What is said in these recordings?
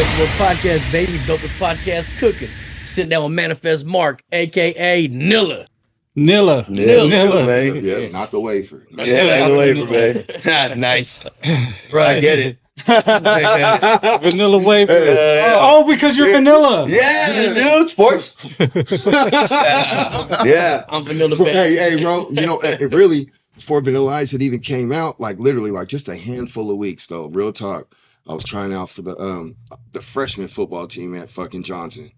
Paperwork Podcast, baby. Dopest podcast cooking. Sitting down with Manifest Mark, aka Nilla. Nilla. Nilla. man. Yeah, not the wafer. Yeah, the wafer, man. Nice. Right. I get it. Vanilla wafer. Yeah. Oh, because you're vanilla. Yeah, dude. Sports. Yeah. I'm Vanilla So, Baby. hey, bro, it really, before Vanilla Ice had even came out, like literally like just a handful of weeks though, real talk. I was trying out for the freshman football team at fucking Johnson.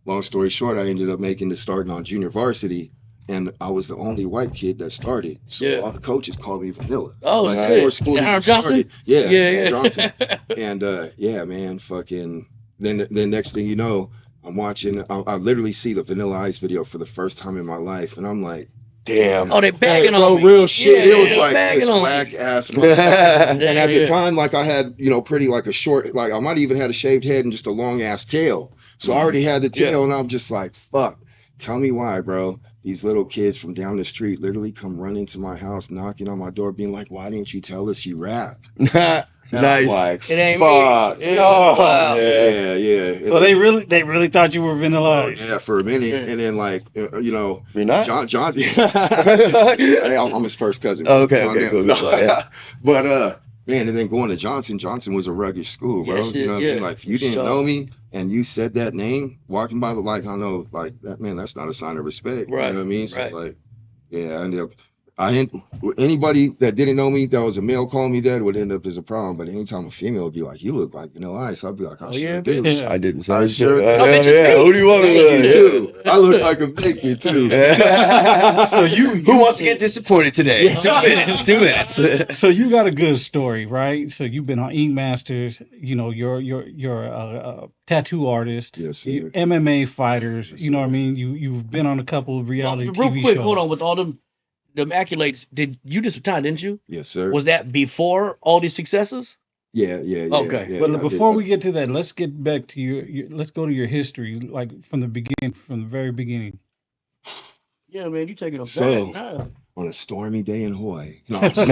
Long story short, I ended up making the starting on junior varsity, and I was the only white kid that started. So Yeah. all the coaches called me Vanilla. Oh, Like, shit. before school And even Aaron Johnson? started. Yeah, Yeah. Johnson. And yeah, man, fucking. Then next thing you know, I'm watching. I literally see the Vanilla Ice video for the first time in my life, and I'm like, Damn. Oh, they bagging bro, on me. real shit. Yeah, It was yeah, like bagging this on me. whack ass. And at the Yeah. time, like I had, pretty like a short, like I might even had a shaved head and just a long ass tail. So I already had the tail, and I'm just like, fuck. Tell me why, bro. These little kids from down the street literally come running to my house, knocking on my door, being like, "Why didn't you tell us you rap?" And I'm Nice. like, It ain't fuck. me. Oh, Wow. Yeah. So they really thought you were Vanilla Ice. Yeah, for a minute, Yeah. and then like, You're not? John. Hey, I'm his first cousin. Oh, okay, John okay, Denver. cool, yeah. But man, and then going to Johnson was a rugged school, bro. Yeah, shit, You know what I mean? yeah. Like, if you didn't Sure. know me and you said that name walking by, like, I know, like that, man, that's not a sign of respect. Right, You know what I mean? So right. like, yeah, I ended up. Anybody that didn't know me that was a male calling me that would end up as a problem. But anytime a female would be like, "You look like Vanilla Ice," I'd be like, "I Oh, sure yeah, do." bitch. I did the same I shit. sure- Yeah, Oh, bitch, it's yeah. me. Who do you want to Me be? too. I look like a baby too. So Who wants to get disappointed today? Yeah. 2 minutes. So you got a good story, right? So you've been on Ink Masters. You know, you're a tattoo artist. Yes, You sir. MMA fighters. Yes, You know what I sir. mean? You've been on a couple of reality Real TV quick, shows. hold on. With all them accolades, did you just retire, didn't you? Yes, sir. Was that before all these successes? Yeah. Okay. Yeah, But I before did. we get to that, let's get back to let's go to your history, like from the beginning, from the very beginning. Yeah, man, you taking them So- back now. On a stormy day in Hawaii. No, I'm just-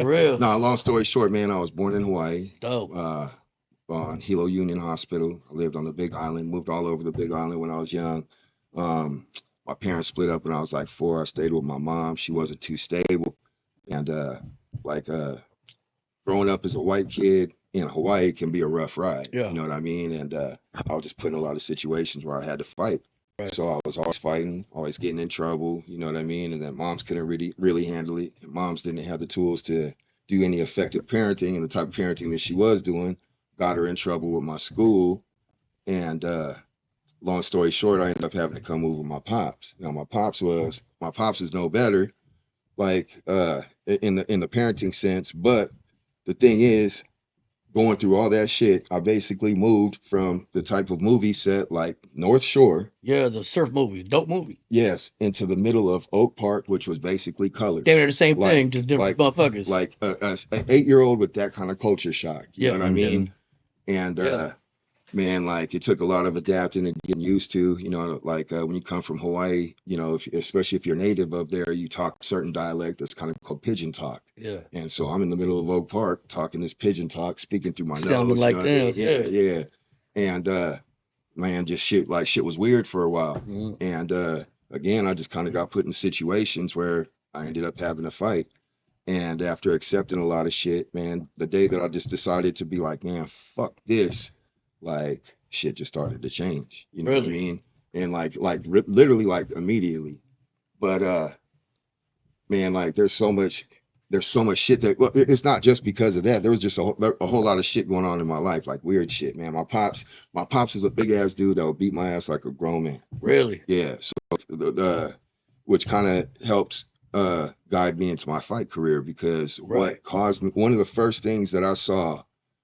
For real. no, long story short, man, I was born in Hawaii, Dope. on Hilo Union Hospital. I lived on the Big Island, moved all over the Big Island when I was young. My parents split up when I was like 4. I stayed with my mom. She wasn't too stable. And growing up as a white kid in Hawaii can be a rough ride. Yeah. You know what I mean? And I was just put in a lot of situations where I had to fight. Right. So I was always fighting, always getting in trouble, you know what I mean? And then moms couldn't really handle it. And moms didn't have the tools to do any effective parenting, and the type of parenting that she was doing got her in trouble with my school. And long story short, I ended up having to come move with my pops. Now my pops is no better, like in the parenting sense, but the thing is, going through all that shit, I basically moved from the type of movie set like North Shore, Yeah, the surf movie, dope movie. yes, into the middle of Oak Park, which was basically colors. They were the same Like- thing, just different motherfuckers. Like an 8-year-old with that kind of culture shock. You Yeah. know what I mean? And Yeah. man, like it took a lot of adapting and getting used to, like when you come from Hawaii, especially if you're native up there, you talk a certain dialect that's kind of called pigeon talk. yeah. And so I'm in the middle of Oak Park talking this pigeon talk, speaking through my Sounding nose. like you know what I mean? them, Yeah. And man, just shit was weird for a while. Mhm. And again, I just kind of got put in situations where I ended up having to fight. And after accepting a lot of shit, man, the day that I just decided to be like, man, fuck this, like shit just started to change. You know what I Really? mean? And literally like immediately. But man, like there's so much shit that, look, it's not just because of that. There was just a whole lot of shit going on in my life, like weird shit, man. My pops was a big ass dude that would beat my ass like a grown man. Really? Yeah, so which kind of helps guide me into my fight career, because Right. what caused me, one of the first things that I saw,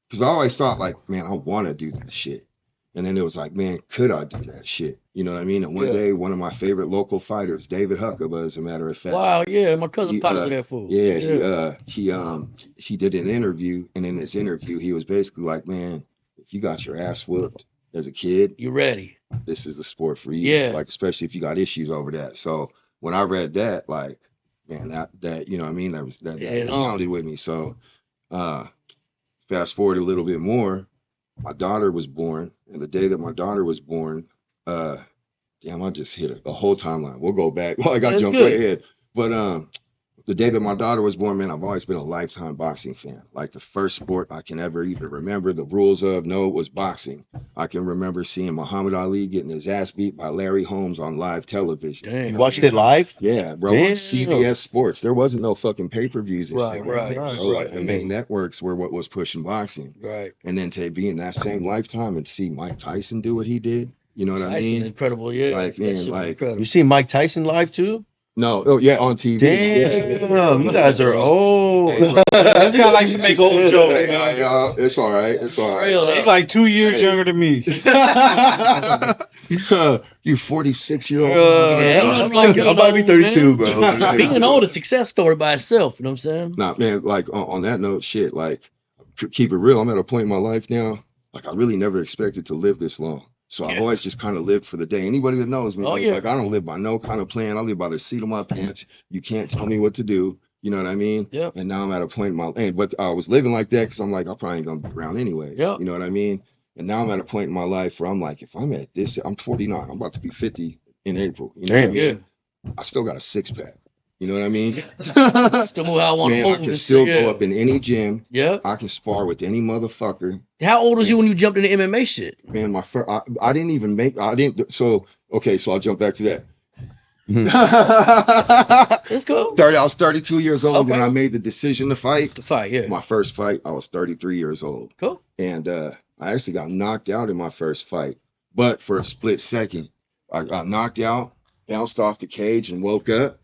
because I always thought like, man, I want to do that shit, and then it was like, man, could I do that shit? You know what I mean? And one Yeah. day, one of my favorite local fighters, David Huckabee, as a matter of fact, Wow, yeah, my cousin He, pops that fool. yeah, he did an interview, and in this interview, he was basically like, man, if you got your ass whooped as a kid, You ready? this is the sport for you. Yeah. Like, especially if you got issues over that. So when I read that, like, man, that you know what I mean, that Yeah. pounded with me. So fast forward a little bit more, my daughter was born, and the day that my daughter was born, damn, I just hit a whole timeline. We'll go back. Well, I got That's jumped good. way ahead. But the day that my daughter was born, man, I've always been a lifetime boxing fan. Like the first sport I can ever even remember the rules of was boxing. I can remember seeing Muhammad Ali getting his ass beat by Larry Holmes on live television. Damn. You watched it live? Yeah, bro. Damn. On CBS Sports. There wasn't no fucking pay-per-views and Right, shit. right, Bro. right. Like the main networks were what was pushing boxing. Right. And then to be in that same lifetime and see Mike Tyson do what he did, you know what I Tyson, mean? incredible, yeah. Like, That man, shit was like- incredible. You seen Mike Tyson live too? No, oh yeah, on TV. Damn, you guys are old. Hey, bro. This guy likes to make old jokes, Hey, man. it's all right. It's all right. Real, He's like 2 years Hey. younger than me. You 46-year-old. Yeah, I'm like about to be 32, man. bro. Being old is a success story by itself, you know what I'm saying? Nah, man, like on that note, shit, like keep it real. I'm at a point in my life now, like I really never expected to live this long. So I've Yeah. always just kind of lived for the day. Anybody that knows me, Oh, knows, yeah. like I don't live by no kind of plan. I live by the seat of my pants. You can't tell me what to do. You know what I mean? Yep. And now I'm at a point in my but I was living like that because I'm like, I probably ain't gonna be around anyways. Yep. You know what I mean? And now I'm at a point in my life where I'm like, if I'm at this, I'm 49. I'm about to be 50 in April. You know what I Damn. mean? I still got a six pack. You know what I mean? Still move how I want to Man, I move. can and still shit, go up in any gym. Yeah. I can spar with any motherfucker. How old was you when you jumped into MMA shit? Man, my first, I didn't even make, I didn't, so, okay, so I'll jump back to that. Let's go. 30, I was 32 years old Okay. when I made the decision to fight. The fight, yeah. My first fight, I was 33 years old. Cool. And I actually got knocked out in my first fight. But for a split second, I got knocked out, bounced off the cage, and woke up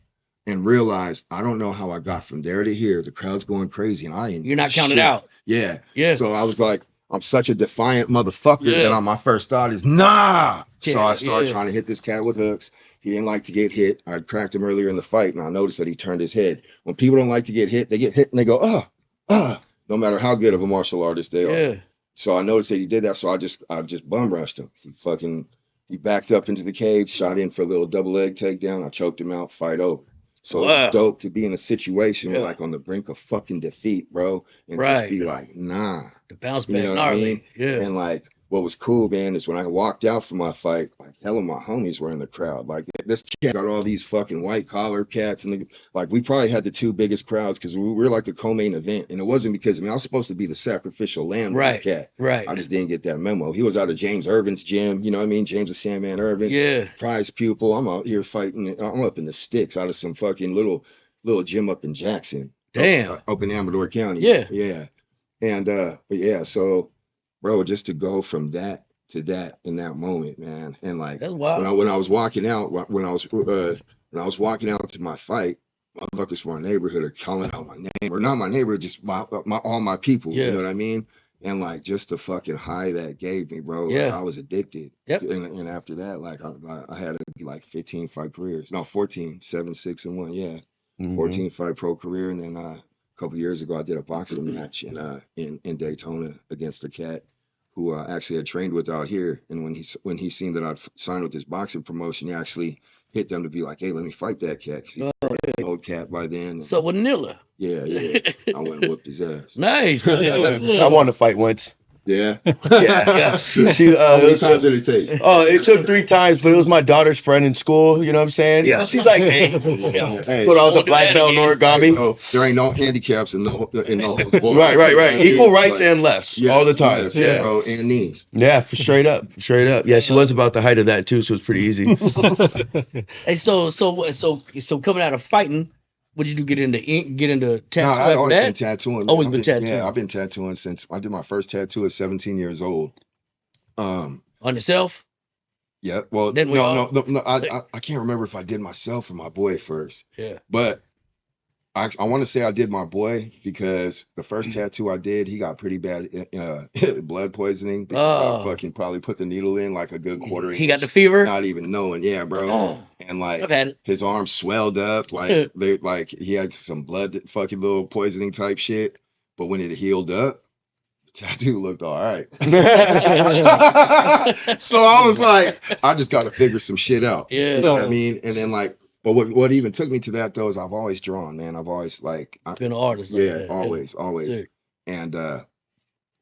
and realized I don't know how I got from there to here. The crowd's going crazy, and I ain't You're not counted shit. out. Yeah. Yeah. So I was like, I'm such a defiant motherfucker Yeah. that on my first thought is nah. So Yeah, I started yeah. trying to hit this cat with hooks. He didn't like to get hit. I cracked him earlier in the fight, and I noticed that he turned his head. When people don't like to get hit, they get hit and they go, no matter how good of a martial artist they are. Yeah. So I noticed that he did that. So I just bum rushed him. He backed up into the cage, shot in for a little double leg takedown. I choked him out, fight over. So it Wow. was dope to be in a situation Yeah. like on the brink of fucking defeat, bro. And Right. just be like, nah. The bounce You back, know what I gnarly. mean? Yeah. And like what was cool, man, is when I walked out from my fight, like hell of my homies were in the crowd. Like this cat got all these fucking white collar cats, and like we probably had the two biggest crowds because we were like the co-main event, and it wasn't because I was supposed to be the sacrificial lamb with Right. this cat. Right. I just didn't get that memo. He was out of James Irvin's gym, you know what I mean? James the Sandman Irvin, Yeah. prize pupil. I'm out here fighting. I'm up in the sticks out of some fucking little gym up in Jackson. Damn. Up in Amador County. Yeah. Yeah. And but yeah, so bro, just to go from that to that in that moment, man. And like That's wild. when I was walking out, when I was walking out to my fight, motherfuckers from our neighborhood are calling out my name, or not my neighborhood, just all my people. Yeah. You know what I mean? And like just the fucking high that gave me, bro. Like, Yeah. I was addicted. Yep. And after that, like I had like 15 fight careers. No, 14, 7, 6, and 1. Yeah. Mhm. 14 fight pro career, and then a couple years ago I did a boxing match in Daytona against a cat who I actually had trained with out here. And when he seen that I'd signed with this boxing promotion, he actually hit them to be like, hey, let me fight that cat, because he's an old cat by then. So with Nilla. Yeah, I went and whooped his ass. Nice. I wanted to fight once. Yeah. Yeah. She, How many times did it take? Oh, it took 3 times, but it was my daughter's friend in school. You know what I'm saying? Yeah. She's like, hey. Hey, But I was a Won't do black that belt in again. origami. no, there ain't no handicaps in no Right. Equal rights and lefts all the time. Yes, Yeah. bro, and knees. Yeah, for straight up. Yeah, she was about the height of that too, so it was pretty easy. Hey, so coming out of fighting, what'd you do? Get into No, tattoo I've after always been that? tattooing. Always I've been tattooing. Yeah, I've been tattooing since I did my first tattoo at 17 years old. On yourself? Yeah. Well, Didn't we all? no. I can't remember if I did myself or my boy first, Yeah. but I want to say I did my boy because the first tattoo I did, he got pretty bad blood poisoning because I Oh. fucking probably put the needle in like a good quarter inch. He got the fever? Not even knowing, yeah, bro. Oh, And like I've had it. his arm swelled up, like he had some blood, fucking little poisoning type shit. But when it healed up, the tattoo looked all right. So I was like, I just got to figure some shit out. Yeah. You know what I mean? And then like, but what even took me to that though is I've always drawn, man. I've always like, Been an artist. Like yeah, that. always. Sick. And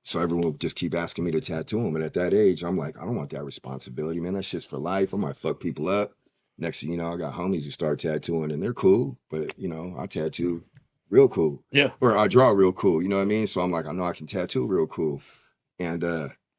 So everyone would just keep asking me to tattoo them. And at that age, I'm like, I don't want that responsibility, man. That shit's for life. I might fuck people up. Next thing you know, I got homies who start tattooing and they're cool, but you know, I tattoo real cool. Yeah. Or I draw real cool, you know what I mean? So I'm like, I know I can tattoo real cool. And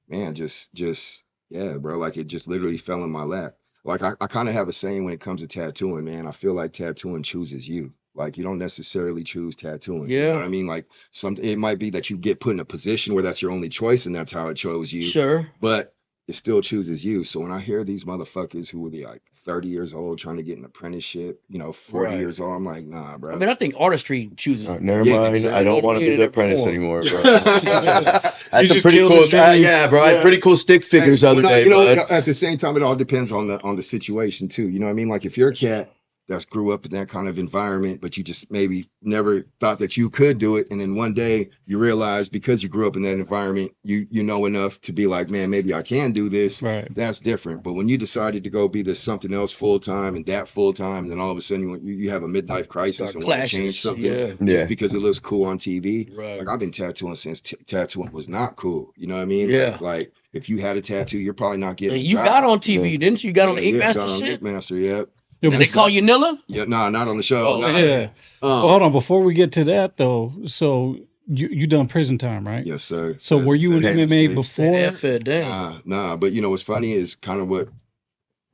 man, just yeah, bro, like it just literally fell in my lap. Like I kind of have a saying when it comes to tattooing, man. I feel like tattooing chooses you. Like you don't necessarily choose tattooing. You know Yeah. what I mean? Like it might be that you get put in a position where that's your only choice and that's how it chose you. Sure. But it still chooses you. So when I hear these motherfuckers who were like 30 years old trying to get an apprenticeship, you know, 40 Right. years old, I'm like, nah, bro. I mean, I think artistry chooses. Never Yeah, mind. exactly. I don't want to be In the that apprentice form. anymore, bro. You That's a just pretty killed cool. his dream. Yeah, bro. I had Yeah. pretty cool stick figures the other Well, no, day, you know, bud. at the same time, it all depends on the situation too. You know what I mean? Like if you're a cat that's grew up in that kind of environment, but you just maybe never thought that you could do it, and then one day you realize because you grew up in that environment, you know enough to be like, man, maybe I can do this. Right. That's different. But when you decided to go be this something else full time and that full time, and then all of a sudden you have a midlife crisis Start and want to clashing. change something Yeah. just Yeah. because it looks cool on TV. Right. Like I've been tattooing since tattooing was not cool. You know what I mean? Yeah. Like if you had a tattoo, you're probably not getting. And a you job. got on TV, didn't you? You got on the Ink Yeah, Master got on shit. Ink Master, yep. Yeah, And they call you Nilla? Yeah, nah, not on the show. Oh, nah. yeah. Well, hold on. Before we get to that, though, so you done prison time, right? Yes, sir. So were you in Fed MMA States. before? That fed down. Nah. But you know what's funny is kind of what,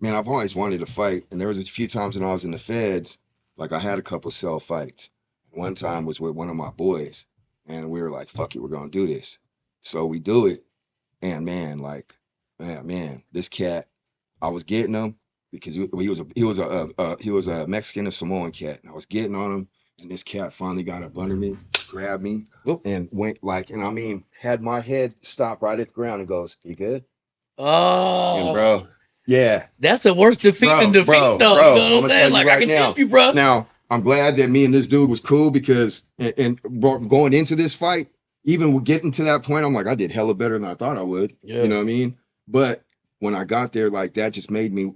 man, I've always wanted to fight. And there was a few times when I was in the feds, like I had a couple cell fights. One time was with one of my boys. And we were like, fuck it, we're going to do this. So we do it. And man, this cat, I was getting him because he was a Mexican and Samoan cat. And I was getting on him. And this cat finally got up under me, grabbed me, Whoop. and went like, and I mean, had my head stop right at the ground and goes, you good? Oh, And bro, yeah. that's the worst defeat than defeat, Bro, though. bro, You know I'ma what I'm tell saying? you Like, I right can now. help you, bro. Now, I'm glad that me and this dude was cool because, going into this fight, even getting to that point, I'm like, I did hella better than I thought I would. Yeah. You know what I mean? But when I got there, like that just made me,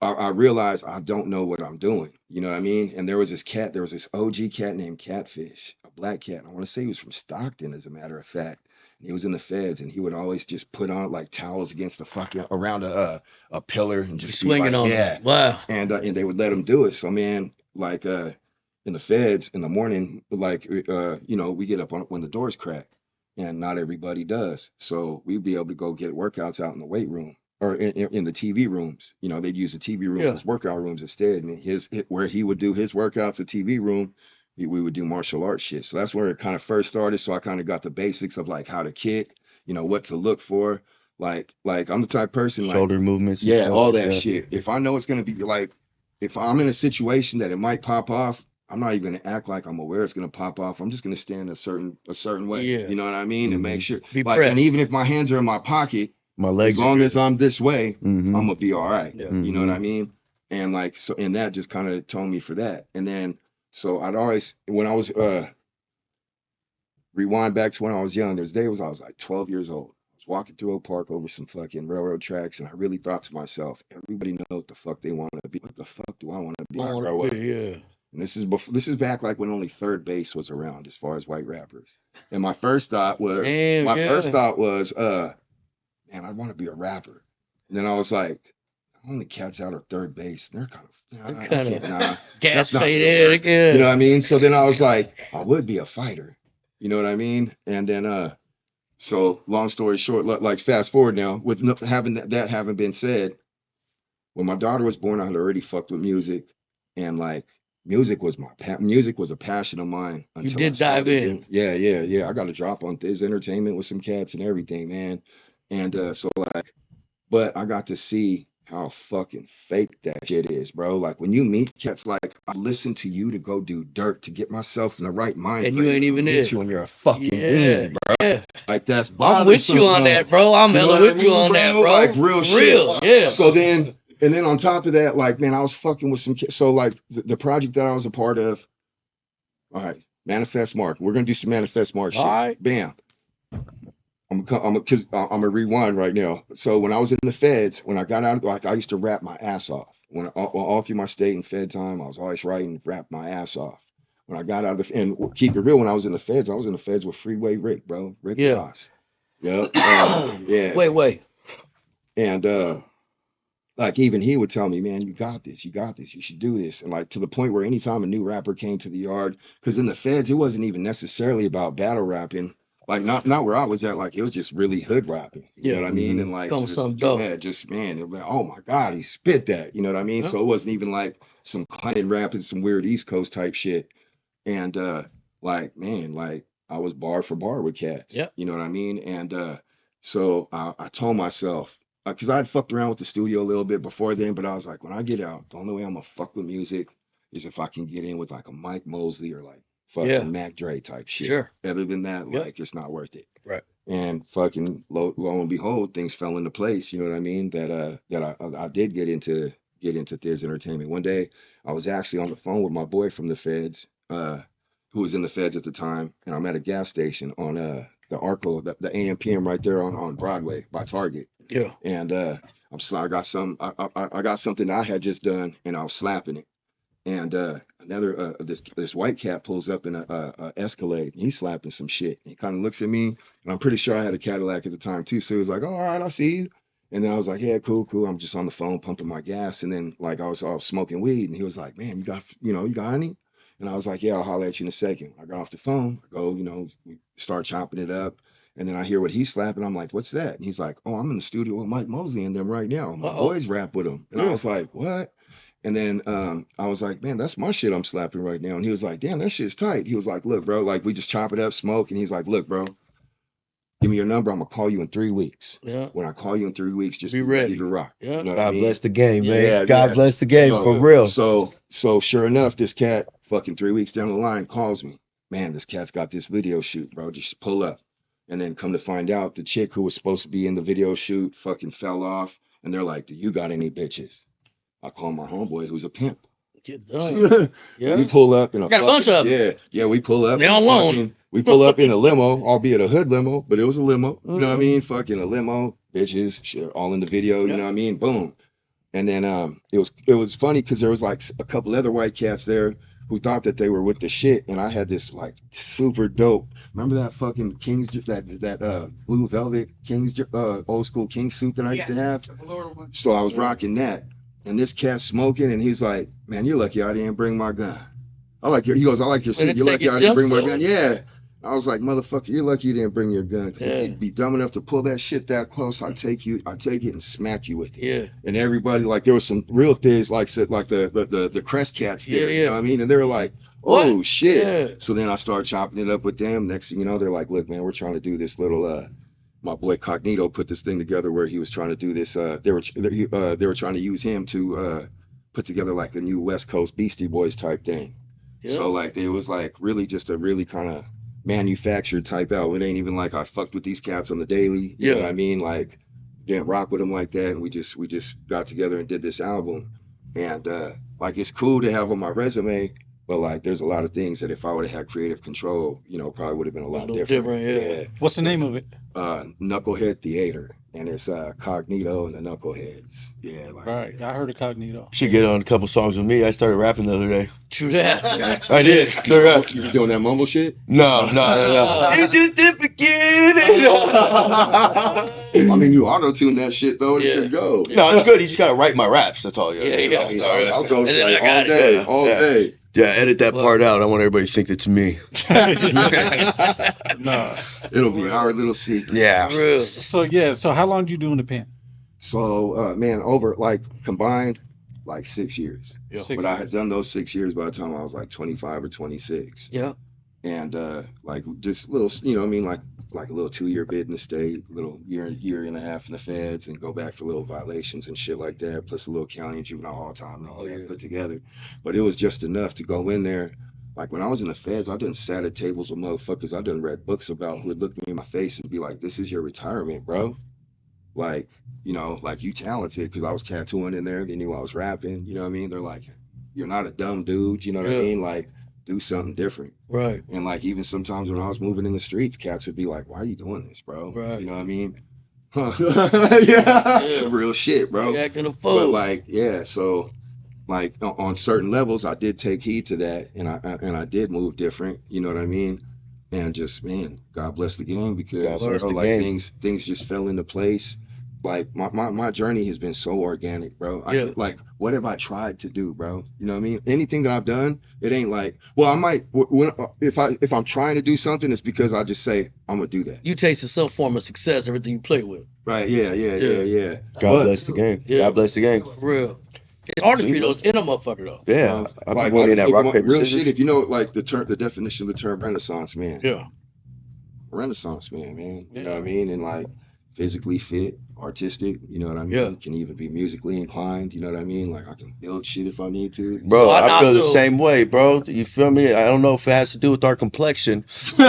I realized I don't know what I'm doing. You know what I mean? And there was this OG cat named Catfish, a black cat. I want to say he was from Stockton, as a matter of fact. And he was in the feds, and he would always just put on like towels against around a pillar and just be Swinging like, on yeah. them. Wow. And they would let him do it. So man, like in the feds in the morning, like we get up when the doors crack, and not everybody does. So we'd be able to go get workouts out in the weight room or in the TV rooms. You know, they'd use the TV rooms Yeah. as workout rooms instead. And where he would do his workouts, the TV room, we would do martial arts shit. So that's where it kind of first started. So I kind of got the basics of like how to kick, you know, what to look for. Like I'm the type of person like Shoulder movements. and yeah, stuff all like that shit. If I know it's gonna be like, if I'm in a situation that it might pop off, I'm not even gonna act like I'm aware it's gonna pop off. I'm just gonna stand a certain way. Yeah. You know what I mean? And make sure Be like, prepped. and even if my hands are in my pocket, My legs. as long as I'm this way, Mhm. I'm gonna be all right. Yeah. You know what I mean? And like so, and that just kind of toned me for that. And then so I'd always when I was rewind back to when I was young, there's days I was like 12 years old. I was walking through Oak Park over some fucking railroad tracks, and I really thought to myself, everybody knows what the fuck they want to be. What the fuck do I want to be when I grow up? Yeah. And this is back like when only third base was around as far as white rappers. And my first thought was, Damn, yeah. man, I want to be a rapper. And then I was like, only cats out at third base. They're kind of, I Kinda can't, nah. Gas That's not fade. gonna Yeah. You know what I mean? So then I was like, I would be a fighter. You know what I mean? And then, so long story short, like fast forward now, with having that having been said, when my daughter was born, I had already fucked with music, and like music was a passion of mine. Until did I started dive in. Yeah. I got a drop on Thizz Entertainment with some cats and everything, man. And so like, but I got to see how fucking fake that shit is, bro. Like when you meet cats, like I listen to you to go do dirt to get myself in the right mind. And frame you ain't to even get it. you, and you're a fucking Yeah. demon, bro. Yeah. Like that's I'm with you on that, bro. I'm You know hella what I with you mean, on bro? that, bro. Like real For shit. real. Yeah. So then, and then on top of that, like man, I was fucking with some kids. So like the project that I was a part of. All right, Manifest Mark. We're gonna do some Manifest Mark shit. All right. Bam. I'm gonna rewind right now. So when I was in the feds, when I got out, like I used to rap my ass off. When all through my state and fed time, I was always writing, rap my ass off. when I got out of the, and keep it real, when I was in the feds with Freeway Rick, bro. Rick Yeah. Ross. Yep. Yeah. Wait. And like even he would tell me, man, you got this, you should do this. And like to the point where anytime a new rapper came to the yard, because in the feds, it wasn't even necessarily about battle rapping. Like not where I was at, like it was just really hood rapping. You know Yeah. what I mean? And like Come with just, something dope. yeah, just man, it was like, oh my God, he spit that. You know what I mean? Yeah. So it wasn't even like some clan rapping, some weird East Coast type shit. And like man, like I was bar for bar with cats. Yep. You know what I mean? And so I told myself, because I'd fucked around with the studio a little bit before then, but I was like, when I get out, the only way I'm gonna fuck with music is if I can get in with like a Mike Mosley or like fucking Yeah. Mac Dre type shit. Sure. Other than that, Yep. like it's not worth it. Right. And fucking lo and behold, things fell into place. You know what I mean? That I did get into Thizz Entertainment. One day, I was actually on the phone with my boy from the feds, who was in the feds at the time, and I'm at a gas station on the Arco, the AMPM right there on Broadway by Target. Yeah. And I got something I had just done, and I was slapping it. And another this white cat pulls up in a Escalade, and he's slapping some shit. He kind of looks at me, and I'm pretty sure I had a Cadillac at the time too. So he was like, "Oh, all right, I see you." And then I was like, "Yeah, cool." I'm just on the phone pumping my gas, and then like I was all smoking weed, and he was like, "Man, you got honey?" And I was like, "Yeah, I'll holler at you in a second." I got off the phone, I go, we start chopping it up. And then I hear what he's slapping. I'm like, what's that? And he's like, oh, I'm in the studio with Mike Mosley and them right now. My boys rap with him. And I was like, what? And then I was like, man, that's my shit I'm slapping right now. And he was like, damn, that shit's tight. He was like, look, bro, like we just chop it up, smoke. And he's like, look, bro, give me your number. I'm gonna call you in 3 weeks. Yeah. When I call you in 3 weeks, just Be be ready ready. to rock. Yeah. You know what I God mean? bless the game, man. Yeah, God yeah. bless the game for real. So sure enough, this cat fucking 3 weeks down the line calls me. Man, this cat's got this video shoot, bro. Just pull up. And then come to find out, the chick who was supposed to be in the video shoot fucking fell off. And they're like, do you got any bitches? I call my homeboy who's a pimp. Get done. Yeah. We pull up in a Got a bunch of 'em. Yeah, we pull up. They on loan. We pull up in a limo, albeit a hood limo, but it was a limo. You know what I Mhm. mean? Fucking a limo, bitches, shit, all in the video. You Yeah. know what I mean? Boom. And then it was funny because there was like a couple other white cats there who thought that they were with the shit, and I had this like super dope. Remember that fucking King's that blue velvet King's old school King suit that I used to have? So I was rocking that, and this cat smoking, and he's like, "Man, you're lucky I didn't bring my gun." He goes, "I like your suit. You're lucky I didn't bring my gun." Yeah. I was like, "Motherfucker, you're lucky you didn't bring your gun. Because if you'd be dumb enough to pull that shit that close, I'd take it and smack you with it." Yeah. And everybody, like, there was some real things, like the Crest cats there. Yeah. You know what I mean? And they were like, "Oh What? shit!" Yeah. So then I started chopping it up with them. Next thing you know, they're like, "Look, man, we're trying to do this little." My boy Cognito put this thing together where he was trying to do this. They were trying to use him to put together like a new West Coast Beastie Boys type thing. Yeah. So like it was like really just a really kind of manufactured type album. It ain't even like I fucked with these cats on the daily. You know what I mean? Like didn't rock with them like that. And we just got together and did this album. And like it's cool to have on my resume, but like there's a lot of things that if I would have had creative control, probably would have been a lot different. Yeah. What's the name of it? Knucklehead Theater. And it's Cognito and the Knuckleheads. Yeah, like Right. I heard of Cognito. Should get on a couple songs with me. I started rapping the other day. True that. I did. You were doing that mumble shit? No. It's just the beginning. I mean, you auto-tune that shit though. It could go. No, it's good. You just gotta write my raps. That's all. Yeah. I'll go straight all day. Yeah, edit that part out. I want everybody to think it's me. No. It'll be our little secret. Yeah. Real. So how long did you do in the pen? So, man, over like combined, like 6 years. Yeah. But I had done those 6 years by the time I was like 25 or 26. Yeah. And like just little, like a little 2-year bid in the state, little year and a half in the feds, and go back for little violations and shit like that, plus a little county and juvenile hall time and all that put together. But it was just enough to go in there. Like when I was in the feds, I done sat at tables with motherfuckers. I done read books about who would look me in my face and be like, "This is your retirement, bro." Like, like you talented, because I was tattooing in there. They knew I was rapping. You know what I mean? They're like, "You're not a dumb dude." You know what I mean? Like, do something different. Right. And like even sometimes when I was moving in the streets, cats would be like, "Why are you doing this, bro?" Right. You know what I mean? Yeah. Real shit, bro. You acting a fool. But like, yeah, so like on certain levels, I did take heed to that, and I did move different. You know what I mean? And just, man, God bless the game, because God bless the like game. things just fell into place. Like my journey has been so organic, bro. Yeah. Like, what have I tried to do, bro? You know what I mean? Anything that I've done, it ain't like, well, I might if I'm trying to do something, it's because I just say I'm gonna do that. You tasted some form of success, everything you play with. Right? Yeah. God But- bless the game. Yeah. God bless the game. For real. It's artistry though. It's in a motherfucker though. Yeah, I've like been winning that honestly, rock come on, paper real scissors. shit. If you know like the definition of the term Renaissance man, Yeah. Renaissance man. You know what I mean? And like physically fit, artistic. You know what I mean? Yeah. Can even be musically inclined. You know what I mean? Like I can build shit if I need to. Bro, So I I feel the also- same way, bro. You feel me? I don't know if it has to do with our complexion or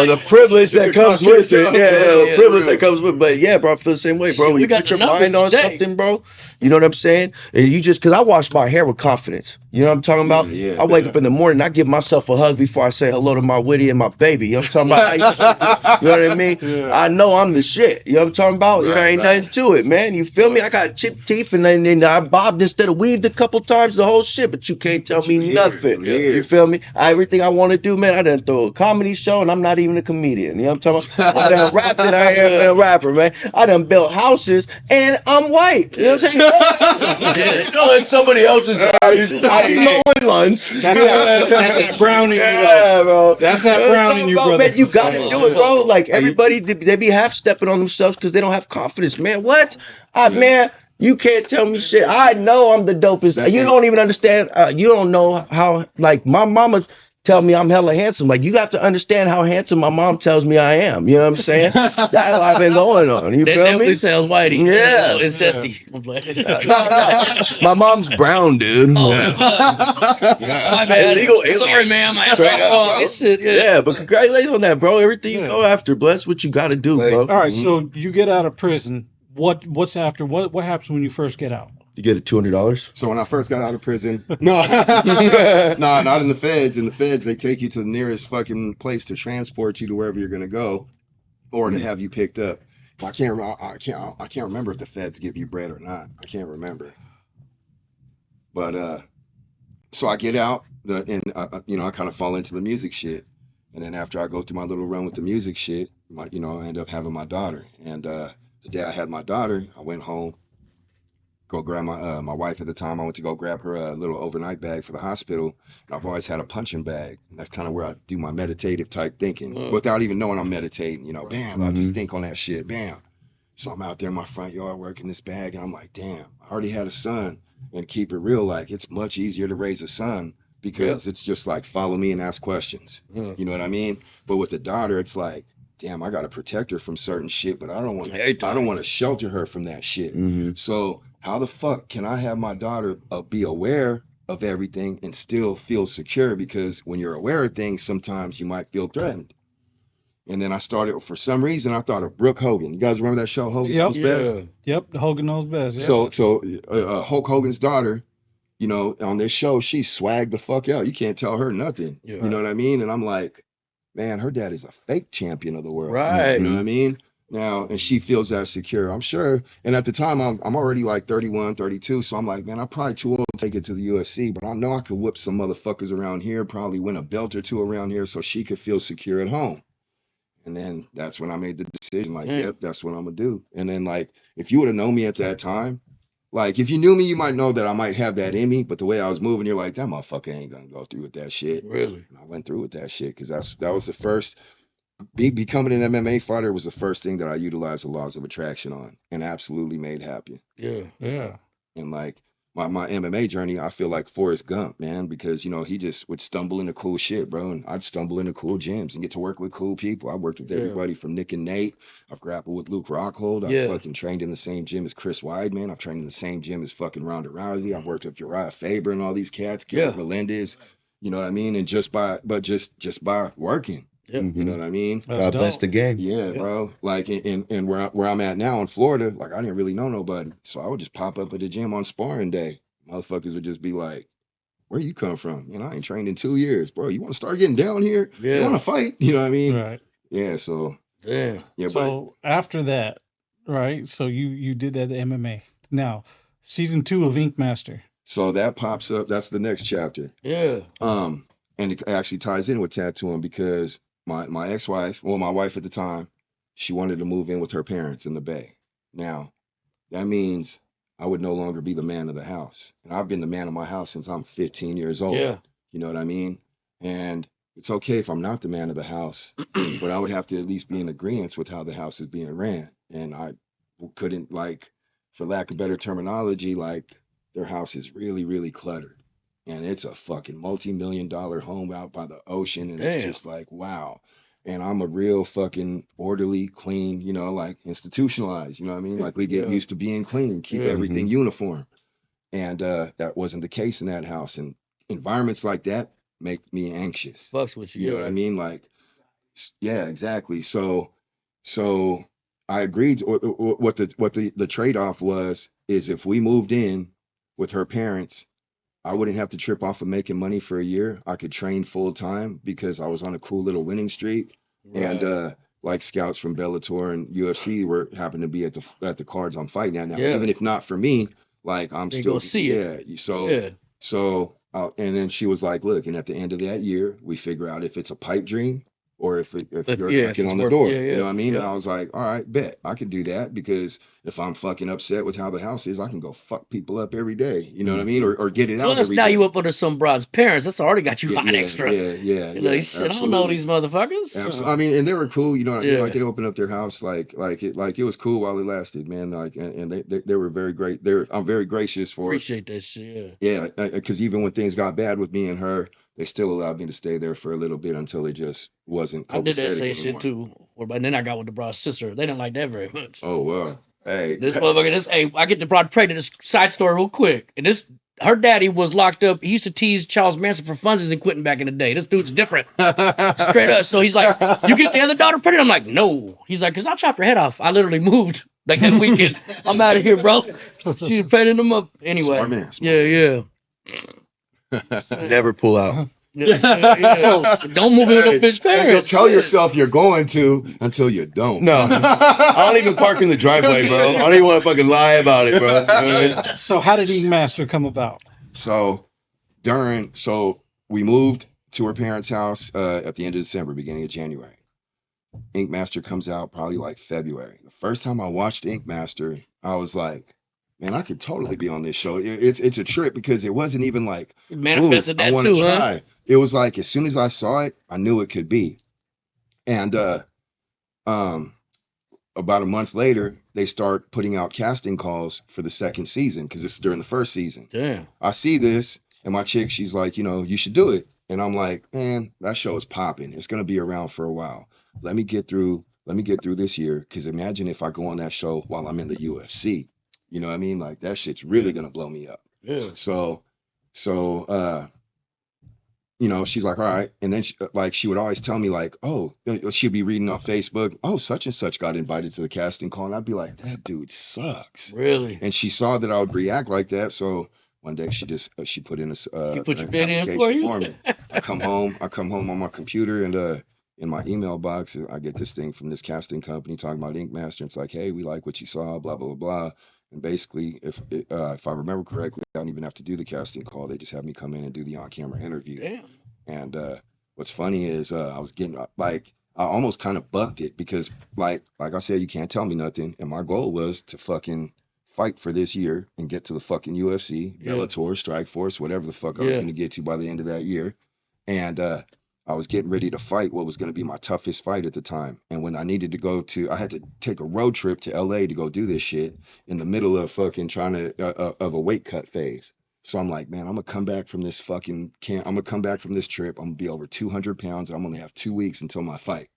the privilege that comes with it. Yeah, the privilege that comes with it. But yeah, bro, I feel the same way, bro. Shit, When we you got put the your numbers mind on today. something, bro, you know what I'm saying? And you just, because I wash my hair with confidence. You know what I'm talking about? Yeah, I wake up in the morning, I give myself a hug before I say hello to my Whitty and my baby. You know what I'm talking about? You know what I mean? Yeah. I know I'm the shit. You know what I'm talking about? There Right, ain't right. nothing to it, man. You feel me? I got chipped teeth and then I bobbed instead of weaved a couple times, the whole shit, but you can't tell me you nothing. here. You feel me? Everything I want to do, man, I done throw a comedy show and I'm not even a comedian. You know what I'm talking about? I done rapped and I ain't a rapper, man. I done built houses and I'm white. You know what I'm saying? You know, in somebody else's eyes, I'm mowing lawns. That's that brown in you, though. Yeah, bro. That's that You know what I'm brown in talking you, about, brother. Man, you gotta Come do on. it, bro. Like everybody, they be half stepping on themselves because they don't have confidence, man. What? Yeah. Man, you can't tell me shit. I know I'm the dopest. That You ain't- don't even understand. You don't know how. Like my mama tell me I'm hella handsome. Like you have to understand how handsome my mom tells me I am. You know what I'm saying? That's what I've been going on. You That feel definitely me? sounds whitey. Yeah. A little incesty. I'm playing. My mom's brown, dude. Oh, Yeah. my bad. Illegal alien. Sorry, ma'am. I Straight up, oh, bro. this shit, yeah. Yeah, but congratulations on that, bro. Everything you Yeah. go after, bless what you got to do, bro. All right, so you get out of prison. What's after? What happens when you first get out? You get a $200. So when I first got out of prison, no, not in the feds. In the feds, they take you to the nearest fucking place to transport you to wherever you're gonna go, or to have you picked up. I can't remember if the feds give you bread or not. I can't remember. But so I get out, and I kind of fall into the music shit. And then after I go through my little run with the music shit, I end up having my daughter. And the day I had my daughter, I went home. Go grab my wife at the time. I went to go grab her little overnight bag for the hospital. And I've always had a punching bag. And that's kind of where I do my meditative type thinking without even knowing I'm meditating. You know, bam, I just think on that shit, bam. So I'm out there in my front yard working this bag, and I'm like, damn, I already had a son. And keep it real, like it's much easier to raise a son because it's just like follow me and ask questions. Yeah. You know what I mean? But with the daughter, it's like, damn, I gotta protect her from certain shit, but I don't want to shelter her from that shit. Mm-hmm. So how the fuck can I have my daughter be aware of everything and still feel secure? Because when you're aware of things, sometimes you might feel threatened. And then I started, for some reason, I thought of Brooke Hogan. You guys remember that show, Hogan Yep. Knows Best? Yep, Hogan knows best. Yeah. So Hulk Hogan's daughter, on this show, she swagged the fuck out. You can't tell her nothing. Yeah. You know what I mean? And I'm like, man, her dad is a fake champion of the world. Right. You know what I mean? Now, and she feels that secure, I'm sure. And at the time, I'm already like 31, 32. So I'm like, man, I'm probably too old to take it to the UFC, but I know I could whip some motherfuckers around here, probably win a belt or two around here so she could feel secure at home. And then that's when I made the decision, like, yep, that's what I'm gonna do. And then, like, if you would have known me at that time, like, if you knew me, you might know that I might have that in me. But the way I was moving, you're like, that motherfucker ain't gonna go through with that shit. Really? And I went through with that shit because that was the first. Becoming an MMA fighter was the first thing that I utilized the laws of attraction on and absolutely made happen. Yeah. Yeah. And like my MMA journey, I feel like Forrest Gump, man, because he just would stumble into cool shit, bro. And I'd stumble into cool gyms and get to work with cool people. I worked with everybody from Nick and Nate. I've grappled with Luke Rockhold. I've fucking trained in the same gym as Chris Weidman. I've trained in the same gym as fucking Ronda Rousey. I've worked with Uriah Faber and all these cats, Gilbert Melendez. You know what I mean? And just by working. Yeah. You know what I mean? That's God bless dope. the game. Yeah, bro. Like, and where I'm at now in Florida, like, I didn't really know nobody. So I would just pop up at the gym on sparring day. Motherfuckers would just be like, where you come from? I ain't trained in 2 years. Bro, you want to start getting down here? Yeah. You want to fight? You know what I mean? Right. Yeah, so, Damn. yeah, So after that, right? So you did that MMA. Now, season 2 of Ink Master. So that pops up. That's the next chapter. Yeah. And it actually ties in with tattooing because my ex-wife, well, my wife at the time, she wanted to move in with her parents in the Bay. Now, that means I would no longer be the man of the house. And I've been the man of my house since I'm 15 years old. Yeah. You know what I mean? And it's okay if I'm not the man of the house, but I would have to at least be in agreement with how the house is being ran. And I couldn't, like, for lack of better terminology, like, their house is really, really cluttered. And it's a fucking multi-million-dollar home out by the ocean. And it's Damn. just like, wow. And I'm a real fucking orderly, clean, you know, like institutionalized, you know what I mean? Like we get Yeah. used to being clean, keep Yeah. everything uniform. And that wasn't the case in that house. And environments like that make me anxious. Fucks with you. You know what I mean? Like, yeah, exactly. So I agreed. What the trade-off was is if we moved in with her parents, I wouldn't have to trip off of making money for a year. I could train full time because I was on a cool little winning streak. Right. And like scouts from Bellator and UFC were happened to be at the cards I'm fighting at now. Yeah. Even if not for me, like I'm They still gonna see it. yeah. So Yeah. so and then she was like, look, and at the end of that year, we figure out if it's a pipe dream or if you're yeah, if knocking it's on the worth- door. yeah, You know what I mean? yeah. And I was like, all right, bet I could do that because if I'm fucking upset with how the house is, I can go fuck people up every day. You know what I mean? Or get it out Plus, every now day. you up under some broad's parents. That's already got you Yeah, hot yeah, extra. Yeah. You know, you said, I don't know absolutely. these motherfuckers. Absolutely. I mean, and they were cool. You know what I mean? Yeah. Like they opened up their house, like it was cool while it lasted, man. Like, and they were very great. I'm very gracious for it. Appreciate that shit. Yeah. Yeah, because even when things got bad with me and her, they still allowed me to stay there for a little bit until it just wasn't. I did that copacetic same shit anymore. too. But then I got with the broad's sister. They didn't like that very much. Oh well, hey, This motherfucker, hey, I get the broad pregnant. This side story real quick. And her daddy was locked up. He used to tease Charles Manson for funsies and quitting back in the day. This dude's different. Straight up. So he's like, you get the other daughter pregnant? I'm like, no. He's like, because I'll chop your head off. I literally moved like that weekend. I'm out of here, bro. She pregnant him up. Anyway. Smart man, smart Yeah. Never pull out. Yeah. Don't move in with no bitch Hey, parents. tell yourself you're going to until you don't. No, I don't even park in the driveway, bro. I don't even want to fucking lie about it, bro. You know what I mean? So how did Ink Master come about? So we moved to her parents' house at the end of December, beginning of January. Ink Master comes out probably like February. The first time I watched Ink Master, I was like, man, I could totally be on this show. It's a trip because it wasn't even like, It manifested ooh, I that want too, to huh? try. It was like as soon as I saw it, I knew it could be. And about a month later, they start putting out casting calls for the second season because it's during the first season. Damn. I see this, and my chick, she's like, you know, you should do it. And I'm like, man, that show is popping. It's gonna be around for a while. Let me get through this year, because imagine if I go on that show while I'm in the UFC. You know what I mean? Like that shit's really gonna blow me up. Yeah. So you know, she's like, all right. And then she would always tell me like, oh, she'd be reading on Facebook, oh, such and such got invited to the casting call. And I'd be like, that dude sucks. Really? And she saw that I would react like that. So one day she put in She put your an bid in application for you? me. I come home on my computer, and in my email box, I get this thing from this casting company talking about Ink Master. It's like, hey, we like what you saw, blah, blah, blah. And basically, if I remember correctly, I don't even have to do the casting call. They just have me come in and do the on-camera interview. Damn. And what's funny is I was getting like, I almost kind of bucked it because like I said, you can't tell me nothing. And my goal was to fucking fight for this year and get to the fucking UFC, Yeah. Bellator, Strikeforce, whatever the fuck I was Yeah. going to get to by the end of that year. And I was getting ready to fight what was going to be my toughest fight at the time. And when I needed to I had to take a road trip to LA to go do this shit in the middle of fucking trying to, of a weight cut phase. So I'm like, man, I'm gonna come back from this fucking camp. I'm gonna come back from this trip. I'm gonna be over 200 pounds. And I'm gonna have 2 weeks until my fight.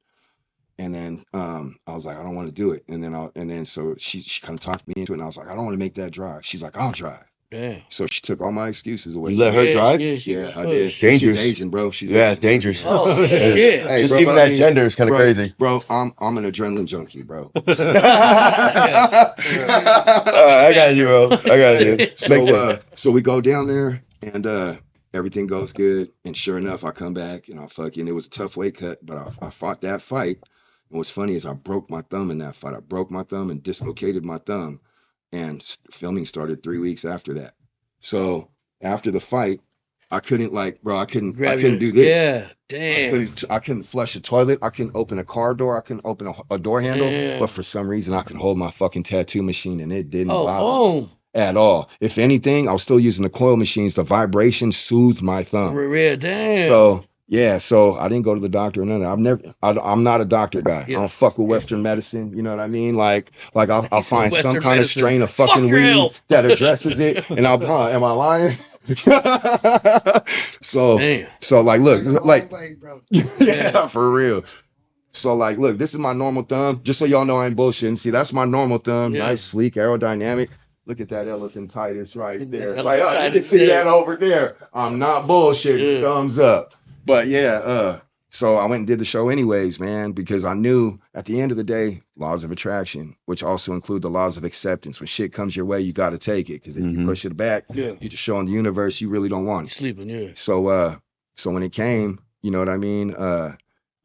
And then I was like, I don't want to do it. And then so she kind of talked me into it. And I was like, I don't want to make that drive. She's like, I'll drive. Damn. So she took all my excuses away. You let her drive? Yeah, I did. Dangerous. She's Asian, bro. She's Yeah, Asian. dangerous. Oh, shit. Hey, Just bro, even but I that mean, gender is kind of crazy. Bro, I'm an adrenaline junkie, bro. I got you, bro. I got you. So we go down there and everything goes good. And sure enough, I come back and it was a tough weight cut, but I fought that fight. And what's funny is I broke my thumb in that fight. I broke my thumb and dislocated my thumb. And filming started 3 weeks after that. So after the fight, I couldn't I Grab couldn't your- do this. Yeah, damn. I couldn't flush a toilet. I couldn't open a car door. I couldn't open a door handle. Yeah. But for some reason, I could hold my fucking tattoo machine and it didn't Oh, bother me at all. If anything, I was still using the coil machines. The vibration soothed my thumb. Yeah, damn. So yeah, so I didn't go to the doctor or none of that. I'm not a doctor guy. Yeah. I don't fuck with Western medicine. You know what I mean? Like I'll He said find some Western kind of medicine. strain of Fuck fucking your weed health. that addresses it, and I'll am I lying? so Damn. so like look like bro. yeah, for real. So like look, this is my normal thumb. Just so y'all know I ain't bullshitting. See, that's my normal thumb. Yeah. Nice, sleek, aerodynamic. Look at that elephantitis right there. Yeah, Like, you can elephantitis, see yeah. that over there. I'm not bullshitting. Yeah. Thumbs up. But yeah, so I went and did the show anyways, man, because I knew at the end of the day, laws of attraction, which also include the laws of acceptance. When shit comes your way, you got to take it. Because if you Mhm. push it back, Yeah. you're just showing the universe you really don't want You it. sleeping, yeah. So when it came, you know what I mean?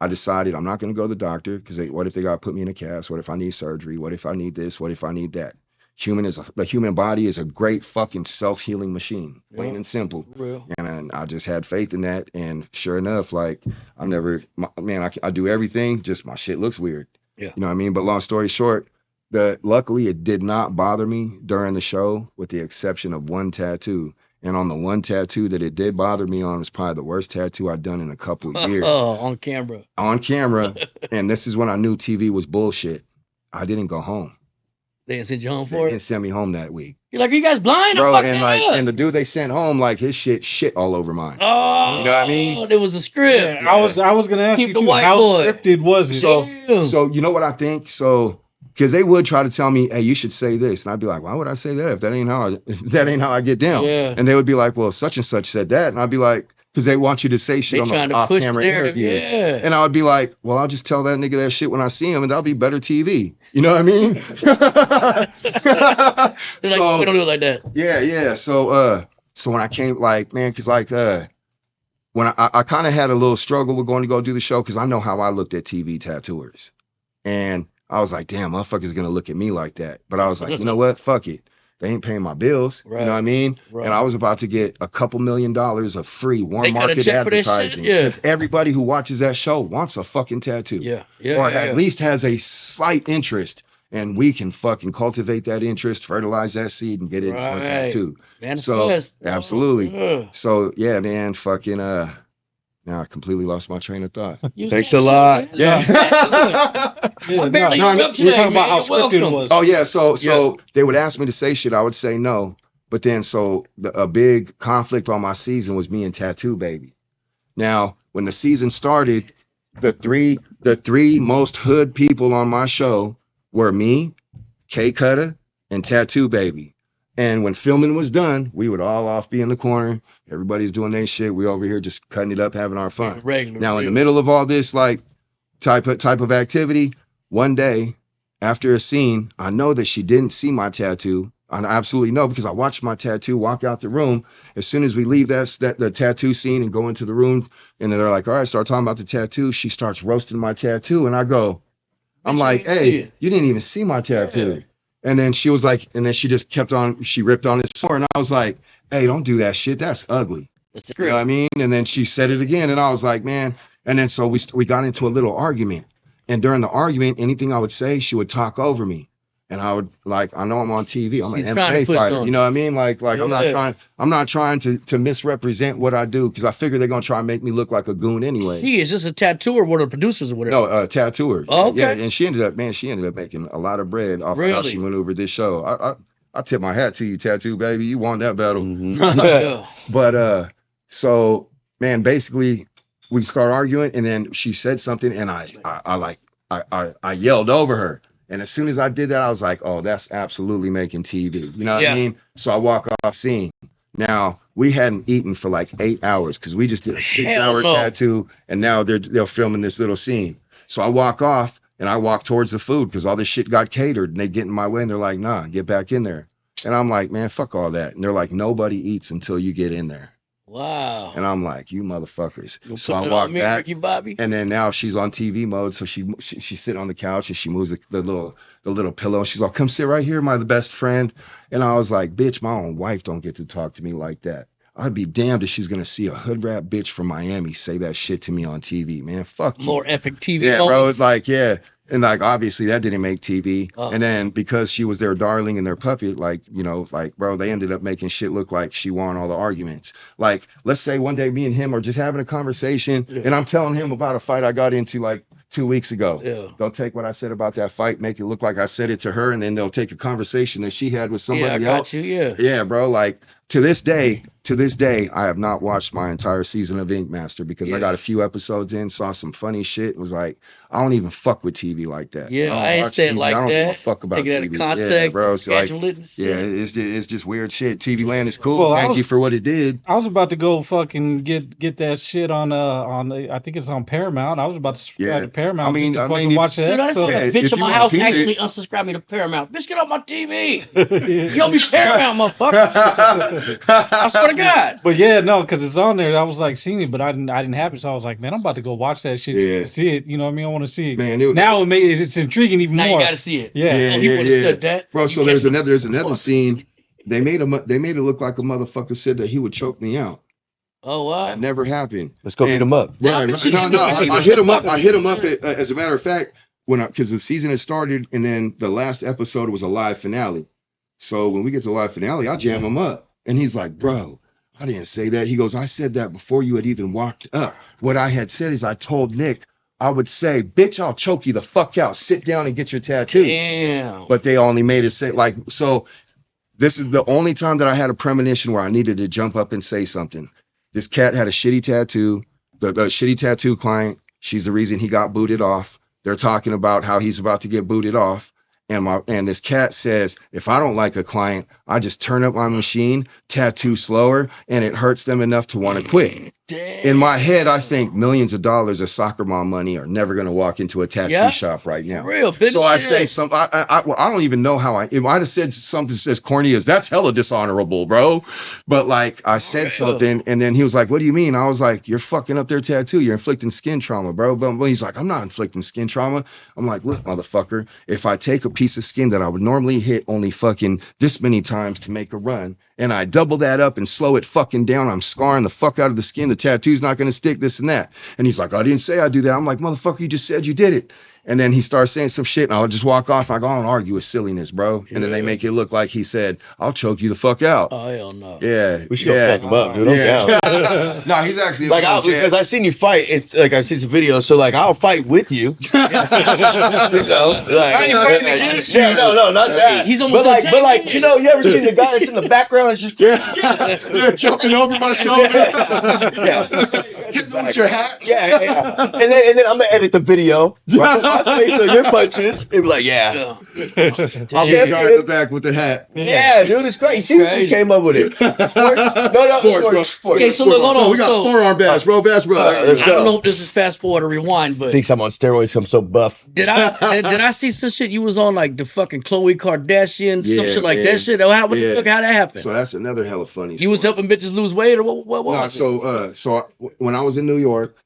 I decided I'm not going to go to the doctor because what if they got to put me in a cast? What if I need surgery? What if I need this? What if I need that? The human body is a great fucking self-healing machine, plain Yeah. and simple. Real. And I just had faith in that. And sure enough, like I do everything. Just my shit looks weird. Yeah. You know what I mean? But long story short, luckily it did not bother me during the show, with the exception of one tattoo. And on the one tattoo that it did bother me on was probably the worst tattoo I'd done in a couple of years On camera. on camera. And this is when I knew TV was bullshit. I didn't go home. They didn't send you home They for didn't it. send me home that week, You're like, are you guys blind? bro. I'm And fucking up. and the dude they sent home, like his shit all over mine. Oh, You know what I mean? There was a script. Yeah, I was gonna ask Keep you the too, white how boy. scripted was it? So Damn. so you know what I think? So because they would try to tell me, hey, you should say this, and I'd be like, why would I say that if that ain't how I get down? Yeah. And they would be like, well, such and such said that, and I'd be like, because they want you to say shit They on trying those to push off-camera the narrative. interviews. Yeah. And I would be like, well, I'll just tell that nigga that shit when I see him, and that'll be better TV. You know what I mean? They're like, So we don't do it like that. yeah. So when I came, like, man, because like when I kind of had a little struggle with going to go do the show, because I know how I looked at TV tattooers, and I was like, damn, motherfuckers gonna look at me like that. But I was like, you know what? Fuck it. They ain't paying my bills. Right. You know what I mean? Right. And I was about to get a couple $1 million of free They warm cut a market check for this shit? advertising. Yeah. Because everybody who watches that show wants a fucking tattoo. Yeah. Yeah. Or yeah. at least has a slight interest. And we can fucking cultivate that interest, fertilize that seed, and get it into a Right. tattoo. Manifest. absolutely. Yeah. So yeah, man, fucking now I completely lost my train of thought. You Thanks said a lot. so, Yeah. Yeah, I barely no, interrupted we're you, talking about man. how You're scripted it welcome. was. Oh yeah, so they would ask me to say shit, I would say no. But then a big conflict on my season was me and Tattoo Baby. Now, when the season started, the three most hood people on my show were me, K Cutter, and Tattoo Baby. And when filming was done, we would all off be in the corner. Everybody's doing their shit. We over here just cutting it up, having our fun. Regular. Now, in the middle of all this, like type of activity, one day after a scene, I know that she didn't see my tattoo. I absolutely know, because I watched my tattoo walk out the room. As soon as we leave the tattoo scene and go into the room, and they're like, all right, start talking about the tattoo. She starts roasting my tattoo, and I go, I'm Bitch, like, you didn't see hey, it. you didn't even see my tattoo. And then she was like, and then she just kept on, she ripped on it more, and I was like, hey, don't do that shit. That's ugly. That's the You know what I script. mean? And then she said it again, and I was like, man. And then so we got into a little argument. And during the argument, anything I would say, she would talk over me. And I would, like, I know I'm on TV. I'm She's an trying to MMA put it fighter. on You know what I mean? Like I'm Yeah. not trying to misrepresent what I do, because I figure they're gonna try and make me look like a goon anyway. She is just a tattooer, one of the producers or whatever. No, tattooer. Oh, okay. Yeah, and she ended up making a lot of bread off of how Really? she maneuvered this show. I tip my hat to you, Tattoo Baby. You won that battle. Mhm. Yeah. But so man, basically we start arguing, and then she said something, and I yelled over her. And as soon as I did that, I was like, oh, that's absolutely making TV. You know what Yeah. I mean? So I walk off scene. Now, we hadn't eaten for like 8 hours, because we just did a 6-hour no. tattoo, and now they're filming this little scene. So I walk off, and I walk towards the food, because all this shit got catered, and they get in my way, and they're like, nah, get back in there. And I'm like, man, fuck all that. And they're like, nobody eats until you get in there. Wow. And I'm like, you motherfuckers. You So putting I it walk on me, back, Ricky Bobby? and then now she's on TV mode. So she's sitting on the couch, and she moves the little pillow. She's like, come sit right here, my best friend. And I was like, bitch, my own wife don't get to talk to me like that. I'd be damned if she's gonna see a hood rap bitch from Miami say that shit to me on TV, man. Fuck you. More epic TV Yeah, bro. moments. It's like, yeah. And like obviously that didn't make TV. Oh. And then because she was their darling and their puppet, like, you know, like, bro, they ended up making shit look like she won all the arguments. Like, let's say one day me and him are just having a conversation and I'm telling him about a fight I got into like 2 weeks ago. Yeah. They'll take what I said about that fight, make it look like I said it to her, and then they'll take a conversation that she had with somebody I got else. you, yeah. Yeah, bro. Like to this day, I have not watched my entire season of Ink Master because I got a few episodes in, saw some funny shit, and was like, I don't even fuck with TV like that. Yeah, don't I ain't watch saying TV. like I don't that. give a fuck about Take it out TV. of context, yeah, bro. So like, schedule it and shit. yeah, it's just weird shit. TV Land is cool. Well, Thank you for what it did. I was about to go fucking get that shit on I think it's on Paramount. I was about to subscribe to Paramount just to fucking watch that. Dude, I saw So, that if bitch in you my wanna house keep actually it- unsubscribe me to Paramount. Bitch, get off my TV. You don't be Paramount, motherfucker. I swear to God. but yeah, no, because it's on there. I was like seeing it, but I didn't have it, so I was like, man, I'm about to go watch that shit Yeah. to see it. You know what I mean? I want to see it. Man, Now it's intriguing even Now more. you gotta see it. Yeah. Oh, he would've said that. Bro, You so can't- there's another scene. They made it look like a motherfucker said that he would choke me out. Oh wow. That never happened. Let's go beat him up. Right. No. I hit him up. I hit him up. As a matter of fact, because the season had started, and then the last episode was a live finale. So when we get to the live finale, I jam him up, and he's like, "Bro, I didn't say that." He goes, "I said that before you had even walked up. What I had said is I told Nick I would say, bitch, I'll choke you the fuck out. Sit down and get your tattoo." Damn. But they only made it say like so. This is the only time that I had a premonition where I needed to jump up and say something. This cat had a shitty tattoo. The shitty tattoo client, she's the reason he got booted off. They're talking about how he's about to get booted off. And this cat says, if I don't like a client, I just turn up my machine, tattoo slower, and it hurts them enough to want to quit. Damn. In my head, I think millions of dollars of soccer mom money are never going to walk into a tattoo shop right now. Real business. So I say something. I don't even know how if I'd have said something as corny as that's hella dishonorable, bro. But like I said something, and then he was like, "What do you mean?" I was like, "You're fucking up their tattoo. You're inflicting skin trauma, bro." But he's like, "I'm not inflicting skin trauma." I'm like, "Look, motherfucker, if I take a piece of skin that I would normally hit only fucking this many times to make a run, and I double that up and slow it fucking down, I'm scarring the fuck out of the skin. The tattoo's not going to stick, this and that." And he's like, "I didn't say I do that." I'm like, "Motherfucker, you just said you did it." And then he starts saying some shit, and I'll just walk off. I go, "I don't argue with silliness, bro." And then they make it look like he said, "I'll choke you the fuck out." Oh hell no. Yeah, We should go fuck him up, dude. I'm down. No, he's actually Like, because I've seen you fight. It's like I've seen some videos, so like I'll fight with you. You know, like, yeah, no, not that. He's almost but like, you know, you ever seen the guy that's in the background? It's just yeah, jumping over my shoulder. Hitting with your hat. yeah. And then I'm gonna edit the video. Right? My face on your punches. It'd be like, yeah. I'll be the guy in the back with the hat. Yeah, dude, it's great. You see what you came up with it? Sports? No, sports. Okay, so look, hold on. We got So forearm bash, bro. Bash, bro. Let's I go. don't know if this is fast forward or rewind, but Thinks I'm on steroids. I'm so buff. did I see some shit you was on like the fucking Khloe Kardashian, some Yeah, shit like man. that shit? What the Yeah. fuck? How'd that happen? So that's another hella funny. You was story. helping bitches lose weight or what No, was it? so when I was in New York,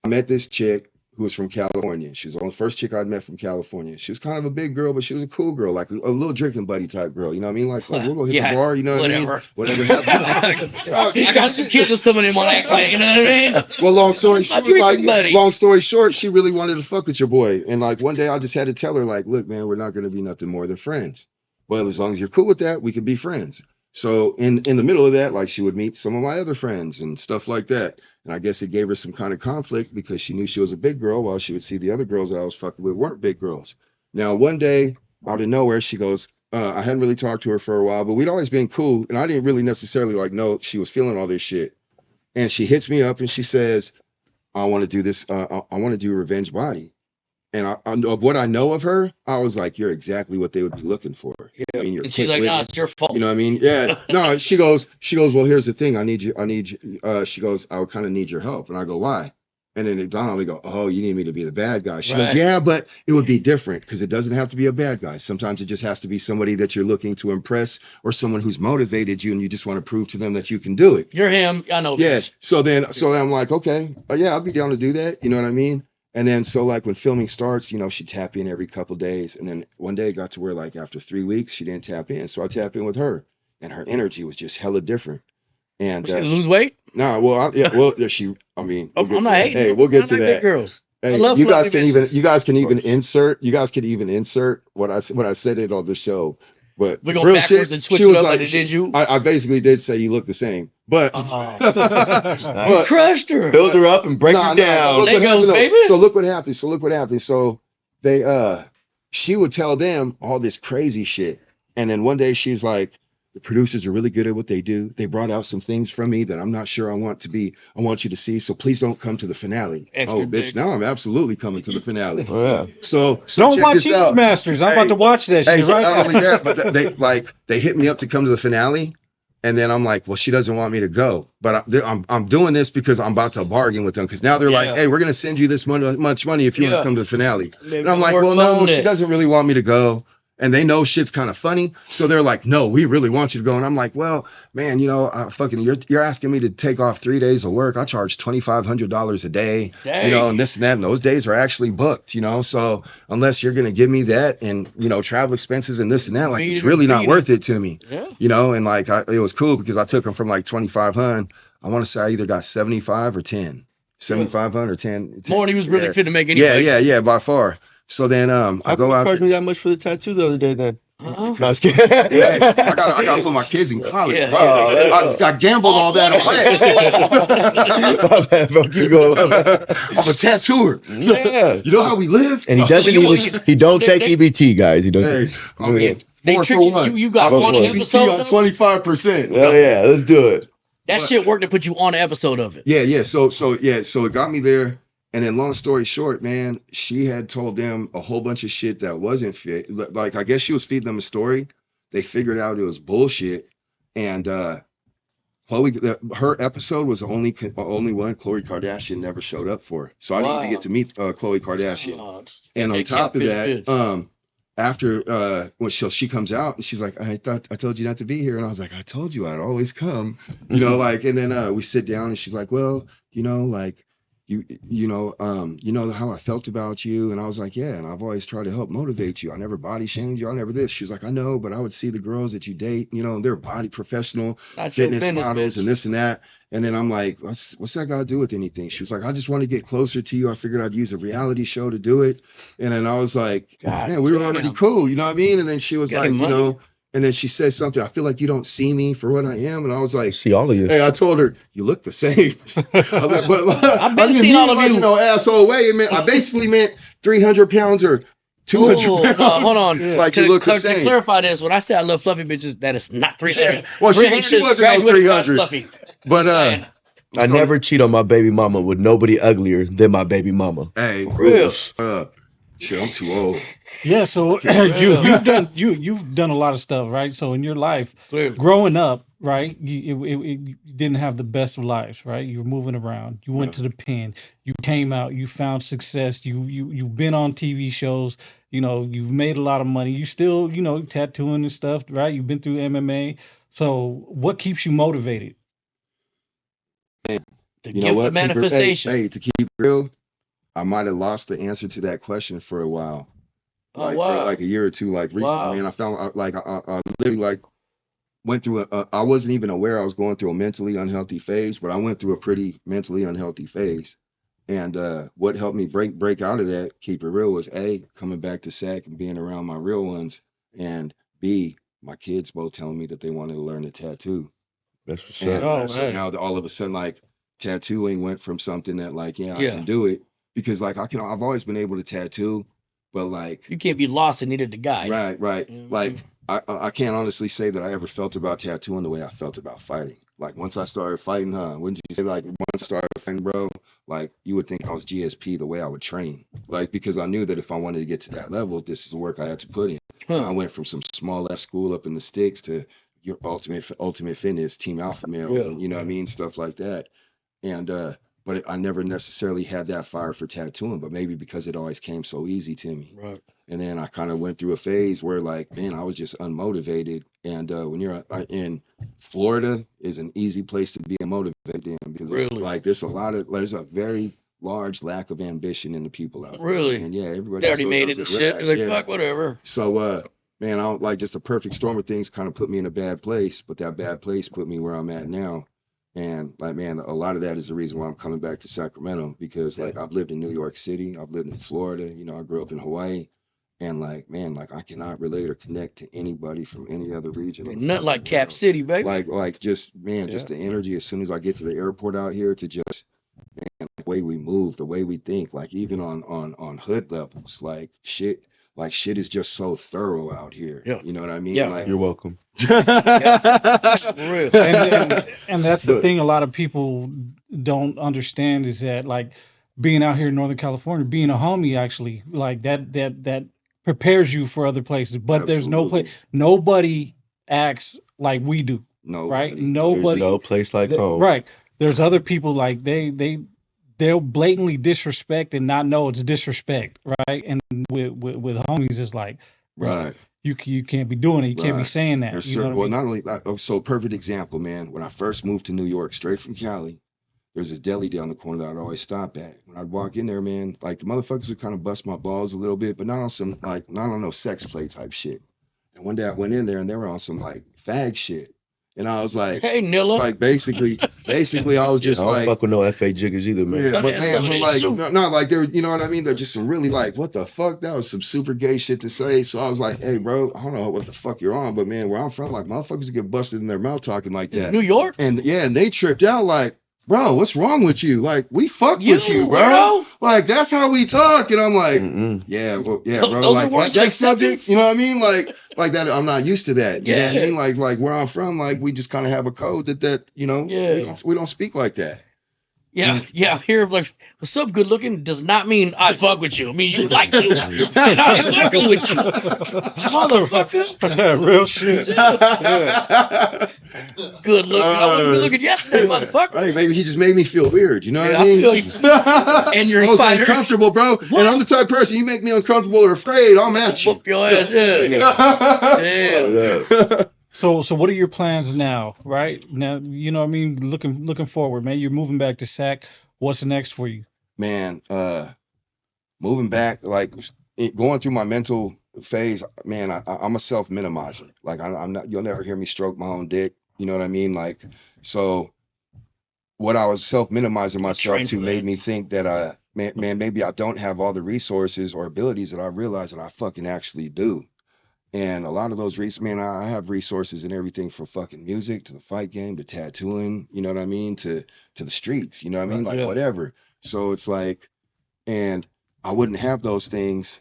I met this chick who was from California. She was the first chick I'd met from California. She was kind of a big girl, but she was a cool girl, like a little drinking buddy type girl. You know what I mean? Like we'll go hit Yeah, the bar. You know what whatever. I mean? Whatever happens. I got some kids with some of them on that clinic, you know what I mean? Well, long story That's my short, drinking buddy. long story short, she really wanted to fuck with your boy. And like one day I just had to tell her, like, look, man, we're not going to be nothing more than friends. Well, as long as you're cool with that, we can be friends. So in the middle of that, like she would meet some of my other friends and stuff like that. And I guess it gave her some kind of conflict because she knew she was a big girl while she would see the other girls that I was fucking with weren't big girls. Now, one day out of nowhere, she goes, I hadn't really talked to her for a while, but we'd always been cool. And I didn't really necessarily like know she was feeling all this shit. And she hits me up and she says, I want to do this. I want to do Revenge Body. And of what I know of her, I was like, you're exactly what they would be looking for. I mean, you're And she's like, quick-witted. nah, it's your fault. You know what I mean? Yeah. No, she goes, well, here's the thing. I need you. She goes, I would kind of need your help. And I go, why? And then it dawned on me, go, oh, you need me to be the bad guy. She goes, Right. yeah, but it would be different because it doesn't have to be a bad guy. Sometimes it just has to be somebody that you're looking to impress or someone who's motivated you and you just want to prove to them that you can do it. You're him. I know. Yeah. bitch. So then I'm like, okay, yeah, I'll be down to do that. You know what I mean? And then so like when filming starts, you know, she'd tap in every couple of days. And then one day it got to where like after 3 weeks, she didn't tap in. So I tap in with her and her energy was just hella different. And She lose weight? nah, well, she. I mean, we'll I'm get not to that. hating. Hey, we'll get I to like that. big girls. I Hey, love you guys fluffy can even bitches. you guys could even insert what I said it on the show. But We go real backwards shit, and switch she it was up like, like did you? I basically did say you look the same, but Oh. Nice. You crushed her. Build her up and break her Nah, down. look what Legos, happened, though. baby. So look what happened. So they she would tell them all this crazy shit. And then one day she was like, the producers are really good at what they do. They brought out some things from me that I'm not sure I want you to see. So please don't come to the finale. Extra Oh, bitch, dicks. now I'm absolutely coming to the finale. Oh, yeah. So Don't check watch this Cheese out. Masters. I'm Hey, about to watch that Hey, shit so right not now. only that, but they hit me up to come to the finale. And then I'm like, well, she doesn't want me to go, but I'm doing this because I'm about to bargain with them because now they're like, Yeah. hey, we're gonna send you this much money if you want Yeah. to come to the finale. Maybe And I'm like, work well, more no, than she that. doesn't really want me to go, and they know shit's kind of funny, so they're like, no, we really want you to go. And I'm like, well, man, fucking, you're asking me to take off 3 days of work. I charge $2,500 a day, Dang. and this and that, and those days are actually booked, so unless you're gonna give me that and travel expenses and this and that, like Beat it's it, really not beat worth it to me. Yeah. And like it was cool because I took them from like 2,500. I want to say I either got 75 or 10, 7,500 or 10. More than he was really yeah. fit to make Yeah, anyway. yeah, by far. So then I How go come you out. charged me that much for the tattoo the other day then? Uh-huh. No, I was kidding. Hey, I gotta put my kids in college. Yeah, bro. yeah. I gambled all that away. My bad, bro. Keep going. My bad. I'm a tattooer. Yeah. You know how we live? And he So doesn't you- even, he don't take EBT, guys. He don't. Hey, I mean, They 4 tricked for you. 1. You got I on the put episode, on though? 25%. Oh yeah, let's do it. That shit worked to put you on the episode of it. Yeah. So it got me there. And then long story short, man, she had told them a whole bunch of shit that wasn't fit. Like, I guess she was feeding them a story. They figured out it was bullshit. And Chloe, her episode was the only one Khloe Kardashian never showed up for. So I didn't even get to meet Khloe Kardashian. Oh, And they on top of catfish that, bitch. after when she comes out and she's like, I told you not to be here. And I was like, I told you I'd always come, like, and then we sit down and she's like, well, like you know how I felt about you. And I was like, yeah, and I've always tried to help motivate you. I never body shamed you. I never this. She was like, I know, but I would see the girls that you date, they're body professional Not your fitness models bitch. and this and that. And then I'm like, what's that got to do with anything? She was like, I just want to get closer to you. I figured I'd use a reality show to do it. And then I was like, God man, we were damn. already cool. You know what I mean? And then she was Got like, money. and then she said something, I feel like you don't see me for what I am. And I was I like, see all of you. hey, I told her, you look the same. I've been seeing all of you. Asshole way. I basically meant 300 pounds or 200 Oh, pounds. no, hold on. Like to, you look the to same. clarify this, when I say I love fluffy bitches, that is not 300. Yeah. Well, she 300 is wasn't no graduated past 300. Fluffy. But Saying. I never cheat on my baby mama with nobody uglier than my baby mama. hey, Real. Shit, I'm too old. Yeah, so you've done a lot of stuff, right? So in your life, Clearly. growing up, right, you didn't have the best of lives, right? You were moving around. You went to the pen. You came out. You found success. You've been on TV shows. You've made a lot of money. You still, tattooing and stuff, right? You've been through MMA. So what keeps you motivated? The You know gift what? of manifestation. Hey, to keep it real, I might have lost the answer to that question for a while. Oh, For wow. like a year or two, like recently, Wow. man, I found I literally went through I wasn't even aware I was going through a mentally unhealthy phase, but I went through a pretty mentally unhealthy phase. And what helped me break out of that, keep it real, was A, coming back to SAC and being around my real ones, and B, my kids both telling me that they wanted to learn to tattoo. That's what's And up. so man. now all of a sudden, like, tattooing went from something that I Yeah. can do it because like I've always been able to tattoo, but like You can't be lost and needed the guy. right. Mhm. Like I can't honestly say that I ever felt about tattooing the way I felt about fighting. Like once I started fighting, wouldn't you say, like once I started fighting, bro, like you would think I was GSP the way I would train. Like because I knew that if I wanted to get to that level, this is the work I had to put in. I Huh. went from some small ass school up in the sticks to your ultimate fitness, team alpha male, Yeah. and, you know what I mean, stuff like that. And but I never necessarily had that fire for tattooing, but maybe because it always came so easy to me. Right. And then I kind of went through a phase where like, man, I was just unmotivated. And when you're in Florida is an easy place to be unmotivated in because it's Really? like there's a very large lack of ambition in the people out there. Really? And yeah, everybody They already just goes made out it and to shit. relax, They're like, yeah. fuck, whatever. So man, I don't like just a perfect storm of things kind of put me in a bad place, but that bad place put me where I'm at now. And like, man, a lot of that is the reason why I'm coming back to Sacramento, because like I've lived in New York City, I've lived in Florida, you know, I grew up in Hawaii, and like, man, like I cannot relate or connect to anybody from any other region. Ain't nothing like Cap City, baby. Like just, man, just the energy as soon as I get to the airport out here, to just, man, the way we move, the way we think, like even on hood levels, like shit is just so thorough out here. Yeah. You know what I mean? Yeah. Like, You're welcome. For real. And that's the thing a lot of people don't understand, is that like being out here in Northern California, being a homie, actually, like that prepares you for other places. But there's no place, nobody acts like we do. No, Right? There's Nobody. no place like home. Right. There's other people like they'll blatantly disrespect and not know it's disrespect, right? And with homies, it's like, right. you can't be doing it. You can't be Right. saying that. There's You know certain, what I well, mean? not only that, oh, so perfect example, man. When I first moved to New York, straight from Cali, there's this deli down the corner that I'd always stop at. When I'd walk in there, man, like the motherfuckers would kind of bust my balls a little bit, but not on some like, not on no sex play type shit. And one day I went in there and they were on some like fag shit, and I was like, Hey, Nilla. like basically I was just I don't like, fuck with no FA jiggers either, man. yeah, but Yeah, man, some but of like, these not like they're, you know what I mean? They're just some really like, what the fuck? That was some super gay shit to say. So I was like, hey, bro, I don't know what the fuck you're on, but man, where I'm from, like, motherfuckers get busted in their mouth talking like that. New York? And yeah, and they tripped out like, bro, what's wrong with you? Like, we fuck You, with you, bro. weirdo? Like, that's how we talk. And I'm like, Mm-mm. yeah, well, yeah, Those bro. are Like words that of subject, acceptance? you know what I mean? Like that, I'm not used to that. You know what I Yeah. mean? Like where I'm from, like we just kind of have a code that you know, Yeah. we don't speak like that. Yeah. Here, like, what's up, good looking, does not mean I fuck with you. It means you like you. And I ain't fucking with you. Motherfucker. Real shit. Good looking. I wasn't good looking yesterday, motherfucker. I think maybe he just made me feel weird. You know what Yeah, I mean? I feel you. And you're I a was fighter. uncomfortable, bro. What? And I'm the type of person, you make me uncomfortable or afraid, I'm at you. Whoop your ass. Yeah. Yeah. So what are your plans now? Right now, you know what I mean. Looking forward, man. You're moving back to Sac. What's next for you? Man, moving back, like going through my mental phase, man, I'm a self minimizer. Like I'm not, you'll never hear me stroke my own dick. You know what I mean? Like, so what I was self minimizing myself trained to for made that. me think that, man, maybe I don't have all the resources or abilities that I realize that I fucking actually do. And a lot of those reasons, man, I have resources in everything from fucking music to the fight game to tattooing, you know what I mean, to the streets, you know what I mean, like Yeah. whatever. So it's like, and I wouldn't have those things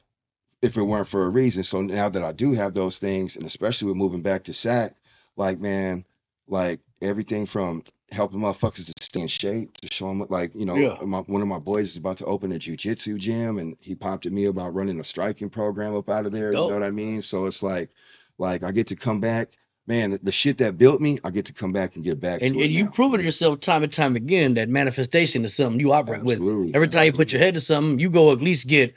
if it weren't for a reason. So now that I do have those things, and especially with moving back to Sac, like, man, like everything from helping motherfuckers to stay in shape, to show them, like, you know, Yeah. one of my boys is about to open a jiu-jitsu gym, and he popped at me about running a striking program up out of there. Dope. You know what I mean? So it's like I get to come back, man, the shit that built me, I get to come back and get back And to it you now. proven yourself time and time again that manifestation is something you operate with. Absolutely. Every time you put your head to something, you go at least get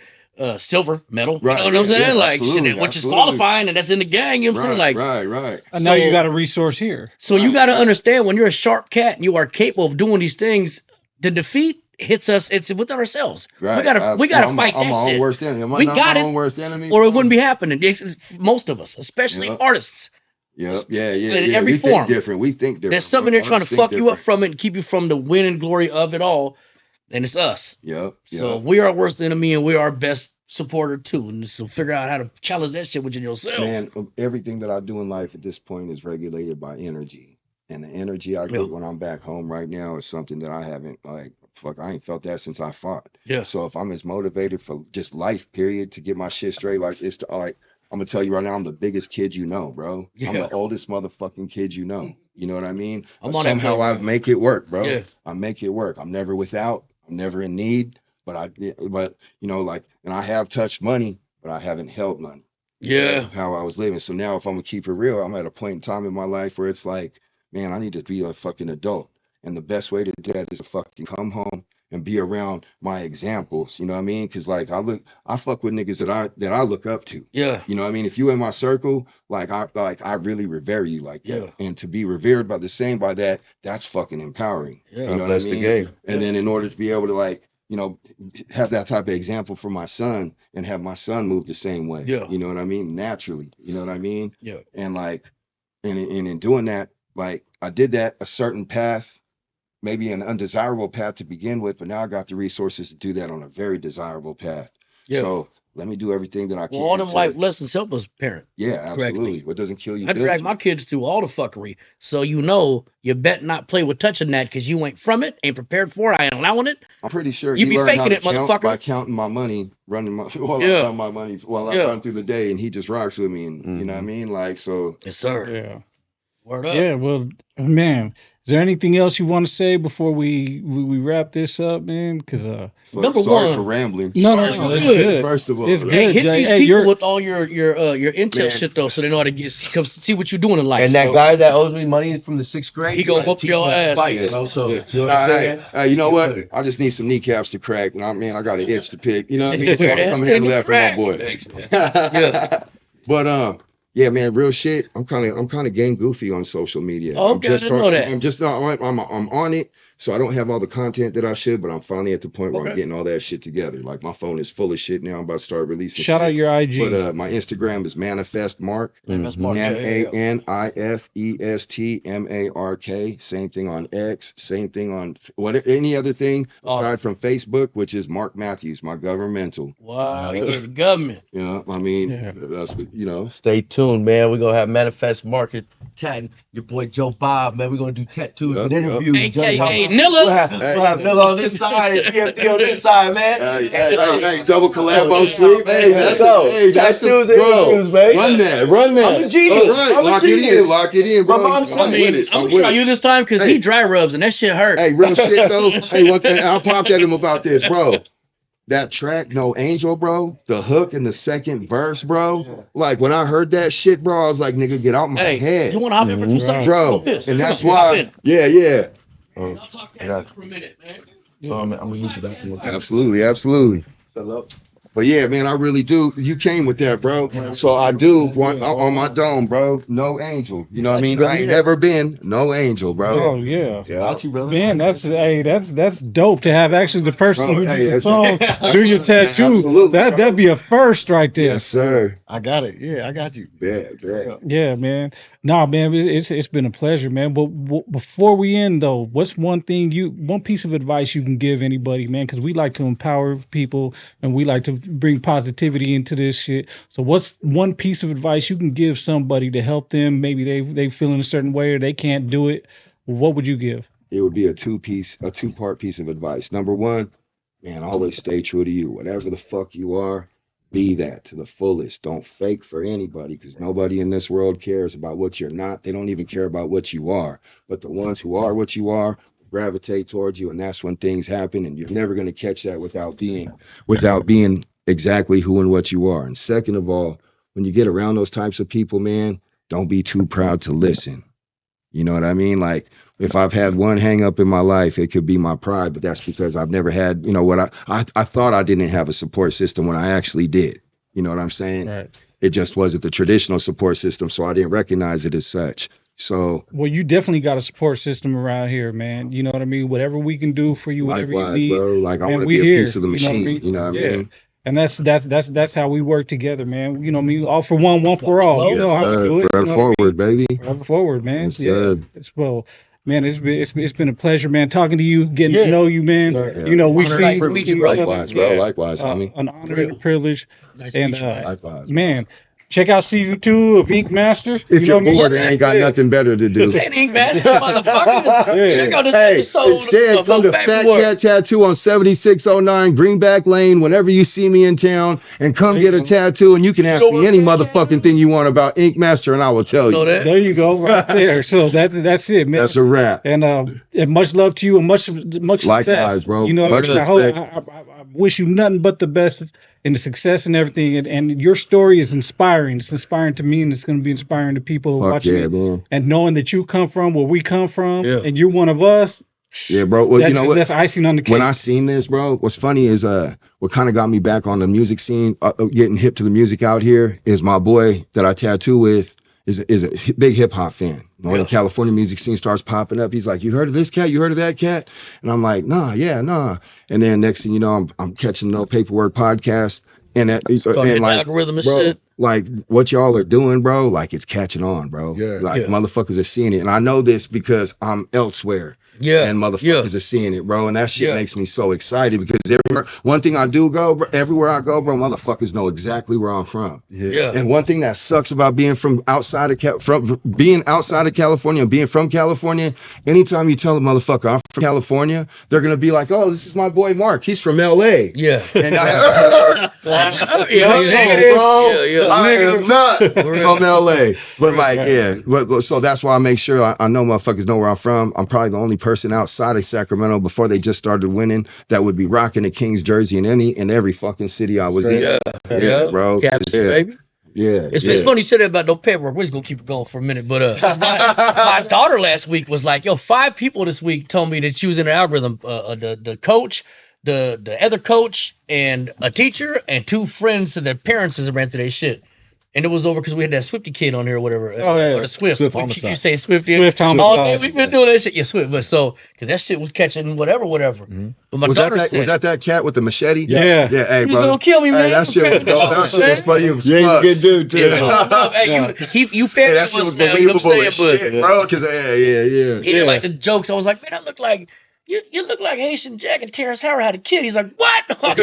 silver medal. Right, You know what I'm yeah, saying? yeah, Like, absolutely, shit, which is absolutely. qualifying, and that's in the gang. You know what I'm saying? Like, right. And now you So- got a resource here. so you got to understand, when you're a sharp cat and you are capable of doing these things, the defeat hits us. It's within ourselves. Right. We gotta I'm fight I'm that my own shit, worst enemy. Am I We not got my it, own worst enemy? or it wouldn't be happening. Most of us, especially Yep. artists. Yep. Yeah. in every we form. think different. We think different. There's something they're trying to Artists fuck think you up different. from it and keep you from the win and glory of it all, and it's us. Yep. So Yep. we are our worst enemy, and we are our best supporter too. And so figure out how to challenge that shit within yourself. Man, everything that I do in life at this point is regulated by energy. And the energy I Yeah. get when I'm back home right now is something that I haven't, like, I ain't felt that since I fought. Yeah. So if I'm as motivated for just life, period, to get my shit straight, like, it's to, like, I'm gonna tell you right now, I'm the biggest kid you know, bro. I'm Yeah. the oldest motherfucking kid you know. You know what I mean? I'm But on that somehow thing, I bro. make it work, bro. Yeah. I make it work. I'm never without. I'm never in need. But you know, like, and I have touched money, but I haven't held money. Because Yeah. of how I was living. So now if I'm gonna keep it real, I'm at a point in time in my life where it's like, man, I need to be a fucking adult. And the best way to do that is to fucking come home and be around my examples. You know what I mean? Because like I fuck with niggas that I look up to. Yeah. You know what I mean? If you in my circle, I really revere you like that. Yeah. And to be revered by that, that's fucking empowering. Yeah. You know what I That's the mean? game. And then in order to be able to, like, you know, have that type of example for my son and have my son move the same way. Yeah. You know what I mean? Naturally. You know what I mean? Yeah. And like, and in doing that, like I did that a certain path maybe an undesirable path to begin with, but now I got the resources to do that on a very desirable path. Yeah. So let me do everything that I can. Well, all them to- life lessons help us parent. Yeah, correctly. absolutely. What doesn't kill you? I builds drag you. my kids through all the fuckery. So you bet not play with touching that because you ain't from it, ain't prepared for it, I ain't allowing it. I'm pretty sure You he be learned how faking to it, count motherfucker. by counting my money, running my while Yeah. I run my money while I Yeah. run through the day, and he just rocks with me, and you know what I mean, like so. Yes, sir. Yeah. Word up. Yeah, well, man, is there anything else you want to say before we wrap this up, man? Because Number sorry one. for rambling. no, Sorry, it's good. good. First of all, It's right? Hey, good. hit Jay. these Hey, people you're with all your intel Man. shit though, so they know how to come see what you're doing in life. And that guy that owes me money from the 6th grade, He gonna whoop teach your me how to ass. fight, Yeah. bro. So, Yeah. you know what I'm saying? You know Get what? better. I just need some kneecaps to crack. And I got an itch to pick. You know what I mean? So That's I'm coming handle that for my crack. boy. Thanks, man. Yeah. But yeah, man, real shit. I'm kind of game goofy on social media. Oh, okay, I didn't know that. I'm just not. I'm on it. So I don't have all the content that I should, but I'm finally at the point where I'm Okay. getting all that shit together. Like my phone is full of shit now. I'm about to start releasing. shout shit. out your IG. But my Instagram is Manifest Mark. Man, that's smart. Yeah, yeah, yeah. MANIFESTMARK. Same thing on X. Same thing on any other thing aside from Facebook, which is Mark Matthews, my governmental. Wow, you in the government. You know, I mean, Yeah. that's what, you know. Stay tuned, man. We're going to have Manifest Market tatting your boy Joe Bob, man. We're going to do tattoos Yup, and yup. interviews. AKA We'll Nilla. have Nilla on this side and PFP on this side, man. Hey, double collab on sleep. Hey, Let's that's go. that's Tattoos a and bro. interviews, man. Run that. I'm a genius. All right, I'm a lock genius. Lock it in, bro. My mom I'm said- I mean, with it. I'm with gonna try it. you this time because Hey. he dry rubs and that shit hurt. Hey, real shit though. Hey, one thing I popped at him about this, bro. That track, No Angel, bro. The hook in the second verse, bro. Like when I heard that shit, bro, I was like, nigga, get out my Hey, head, you wanna hop in for 2 Mhm. seconds? bro. Come piss. And Come that's on, hop why, in. yeah. I'll talk I got tattoos for a minute, man. So I'm going to use you back to the Absolutely. But yeah, man, I really do. You came with that, bro. So I do want on my dome, bro. No angel. You know what I mean? I ain't never been no angel, Oh bro. yeah. Yeah. Man, that's dope to have actually the person Bro, who hey, did the that's- song do your tattoo. Absolutely, bro. That'd be a first right there. Yes, sir. I got it. Yeah, I got you. Yeah. Yeah, man. Nah, man, it's been a pleasure, man. But before we end though, what's one piece of advice you can give anybody, man? Because we like to empower people and we like to bring positivity into this shit. So what's one piece of advice you can give somebody to help them? Maybe they feel in a certain way or they can't do it. What would you give? It would be a two-part piece of advice. Number one, man, always stay true to you. Whatever the fuck you are, be that to the fullest. Don't fake for anybody because nobody in this world cares about what you're not. They don't even care about what you are. But the ones who are what you are gravitate towards you, and that's when things happen. And you're never going to catch that without being exactly who and what you are. And second of all, when you get around those types of people, man, don't be too proud to listen. You know what I mean? Like if I've had one hang up in my life, it could be my pride, but that's because I've never had, you know, what I thought I didn't have a support system when I actually did. You know what I'm saying? Right. It just wasn't the traditional support system, so I didn't recognize it as such. So Well, you definitely got a support system around here, man. You know what I mean? Whatever we can do for you, whatever you likewise, need. bro. Like I man, want to we be a here, piece of the you know what I machine. mean? You know what I Yeah. mean? And that's how we work together, man. You know what I mean? All for one, one for all. You know how we do it. Forever You know what I mean? forward, baby. Forever forward, man. Yes, Yeah. sir. Well, man, it's been a pleasure, man, talking to you, getting Yeah. to know you, man. Yeah. You know, we Honor, see nice to meet you, bro. Likewise, bro. Yeah. Likewise, homie. An honor and a privilege. Nice to And meet you, man. Likewise. man, check out season 2 of Ink Master. If you know you're what I mean? bored and ain't got nothing better to do. That ain't bad, motherfucker. Yeah. Check out this Hey, episode instead, of come to Fat PaperWork. Cat Tattoo on 7609 Greenback Lane whenever you see me in town, and come get a tattoo, and you can ask me any motherfucking thing you want about Ink Master, and I will tell You know you. that? There you go, right there. So that's it, man. That's a wrap. And much love to you and much Likewise, success, bro. You know, Much I hope- respect. I wish you nothing but the best in the success and everything. And your story is inspiring. It's inspiring to me, and it's going to be inspiring to people Fuck watching yeah, it. man. And knowing that you come from where we come from, Yeah. and you're one of us. Yeah, bro. Well, you know what? That's icing on the cake. When I seen this, bro, what's funny is what kind of got me back on the music scene, getting hip to the music out here, is my boy that I tattoo with is a big hip hop fan. When the California music scene starts popping up, he's like, "You heard of this cat? You heard of that cat?" And I'm like, "Nah. And then next thing you know, I'm catching no Paperwork podcast, and Start hitting the like, algorithm and bro, shit. like what y'all are doing, bro, like it's catching on, bro. Yeah. Like Yeah. motherfuckers are seeing it. And I know this because I'm elsewhere. Yeah. And motherfuckers are seeing it, bro. And that shit Yeah. makes me so excited because one thing I do go, bro, everywhere I go, bro, motherfuckers know exactly where I'm from. Yeah. And one thing that sucks about being from outside of being outside of California and being from California, anytime you tell a motherfucker I'm from California, they're gonna be like, "Oh, this is my boy Mark. He's from LA." Yeah. And I am not from LA. But like, yeah. But so that's why I make sure I know motherfuckers know where I'm from. I'm probably the only person outside of Sacramento before they just started winning that would be rocking the Kings jersey in every fucking city I was in. Yeah, bro. Caps, Yeah. baby. Yeah. It's funny you said that about no paperwork. We're just gonna keep it going for a minute. But my daughter last week was like, yo, 5 people this week told me that she was in the algorithm. The coach, the other coach, and a teacher, and 2 friends to their parents as ran to their shit. And it was over because we had that Swifty kid on here or whatever. Oh, yeah. Or the Swift. Swift What homicide. you say Swifty? Swift Oh, homicide. man, we've been doing that shit. Yeah, Swift. But so, because that shit was catching whatever. But my Was daughter that, said, was that cat with the machete? Yeah. Yeah, hey, he was bro. gonna kill me, man. Hey, that shit was dope. That shit was funny. It was Yeah, he's a fuck. good dude, too. Yeah. Hey, you Hey, family that shit was us now, you know what believable I'm as saying? shit, bro. Because yeah. He didn't like the jokes. I was like, man, I look like you look like Haitian Jack and Terrence Howard had a kid. He's like, what? I'm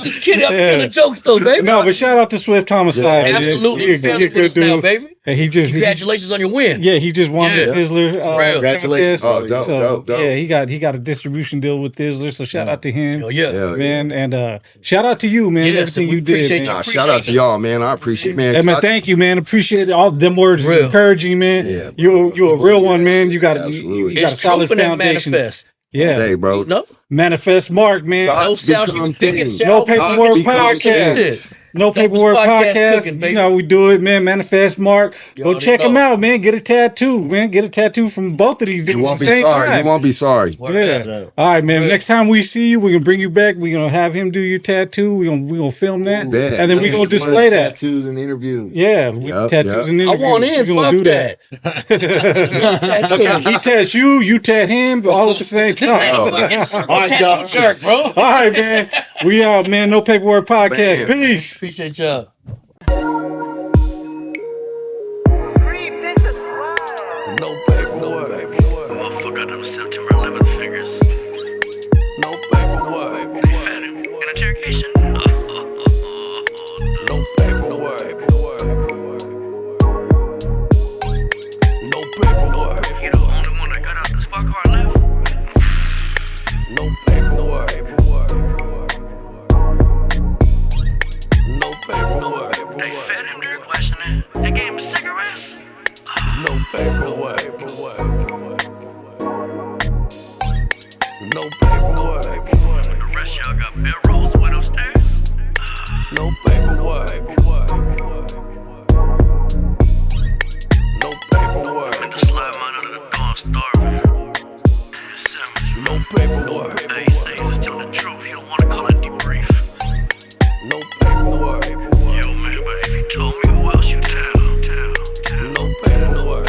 just kidding. I'm killing jokes though, baby. No, but shout out to Swift Homicide. man. Absolutely, He a family good with us now, dude. baby. And he Congratulations on your win. he just won the Yeah. Thizzler Real. Congratulations. contest. Oh, dope, dope. Yeah, he got a distribution deal with Thizzler. So shout out to him, Oh yeah. Hell man, and shout out to you, man. Yes, everything we you did, appreciate man. you. Nah, shout out to y'all, man. I appreciate, man. Hey, man, thank you, man. Appreciate all them words, Real. encouraging, man. Yeah, you a real one, man. You got Absolutely. you got a It's solid truth in that foundation. manifest. Yeah, Hey, bro. No, manifest, Mark, man. no Thoughts sound you become thinking. things. No paperwork podcast. No That was paperwork podcast podcast. cooking, baby. You know we do it, man. Manifest Mark. You Go already check him know. out, man. Get a tattoo, man. Get a tattoo from both of these dudes You won't at be the same sorry. time. You won't be sorry. Word Yeah. up. Right. All right, man. Good. Next time we see you, we're gonna bring you back. We're gonna have him do your tattoo. We're gonna film that, Bet. and then we're gonna display that. Tattoos and interviews. Yeah, with Yup, tattoos yup. and I interviews. want in. We're gonna Fuck do that. He tats you tat him, but all at the same This ain't time. a fucking circle All right, tattoo y'all. jerk, bro. All right, man. We out, man. No paperwork podcast. Man. Peace. Appreciate y'all. No paperwork. Motherfucker, them September 11th fingers. No paperwork. Interrogation. No paperwork. No paperwork. You the only one that got out the spark car left. No paperwork. No paperwork. They fed him during questioning. They gave him cigarettes. No paperwork. No paperwork. The rest y'all got bedrolls with upstairs. No paperwork. No paperwork. I'm in the slime out of the gone starving. No paperwork. Hey, you say just tell the truth. You don't want to call it debrief. No paperwork. Yo, man, but if you told me, who else you tell? No paperwork.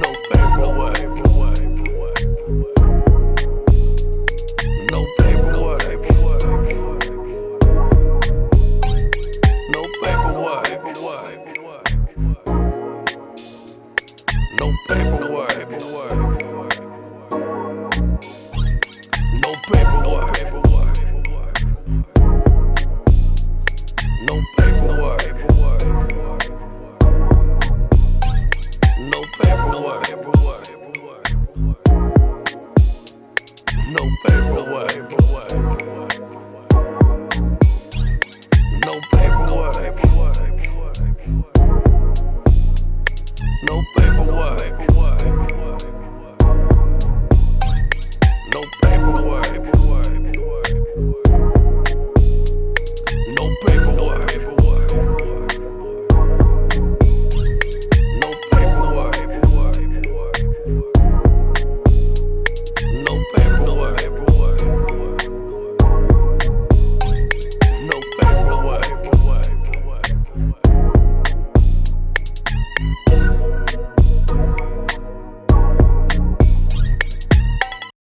No paperwork. No paperwork. No paperwork. No paperwork. No paperwork. No paperwork. No paperwork. No paperwork. No paperwork. No paperwork.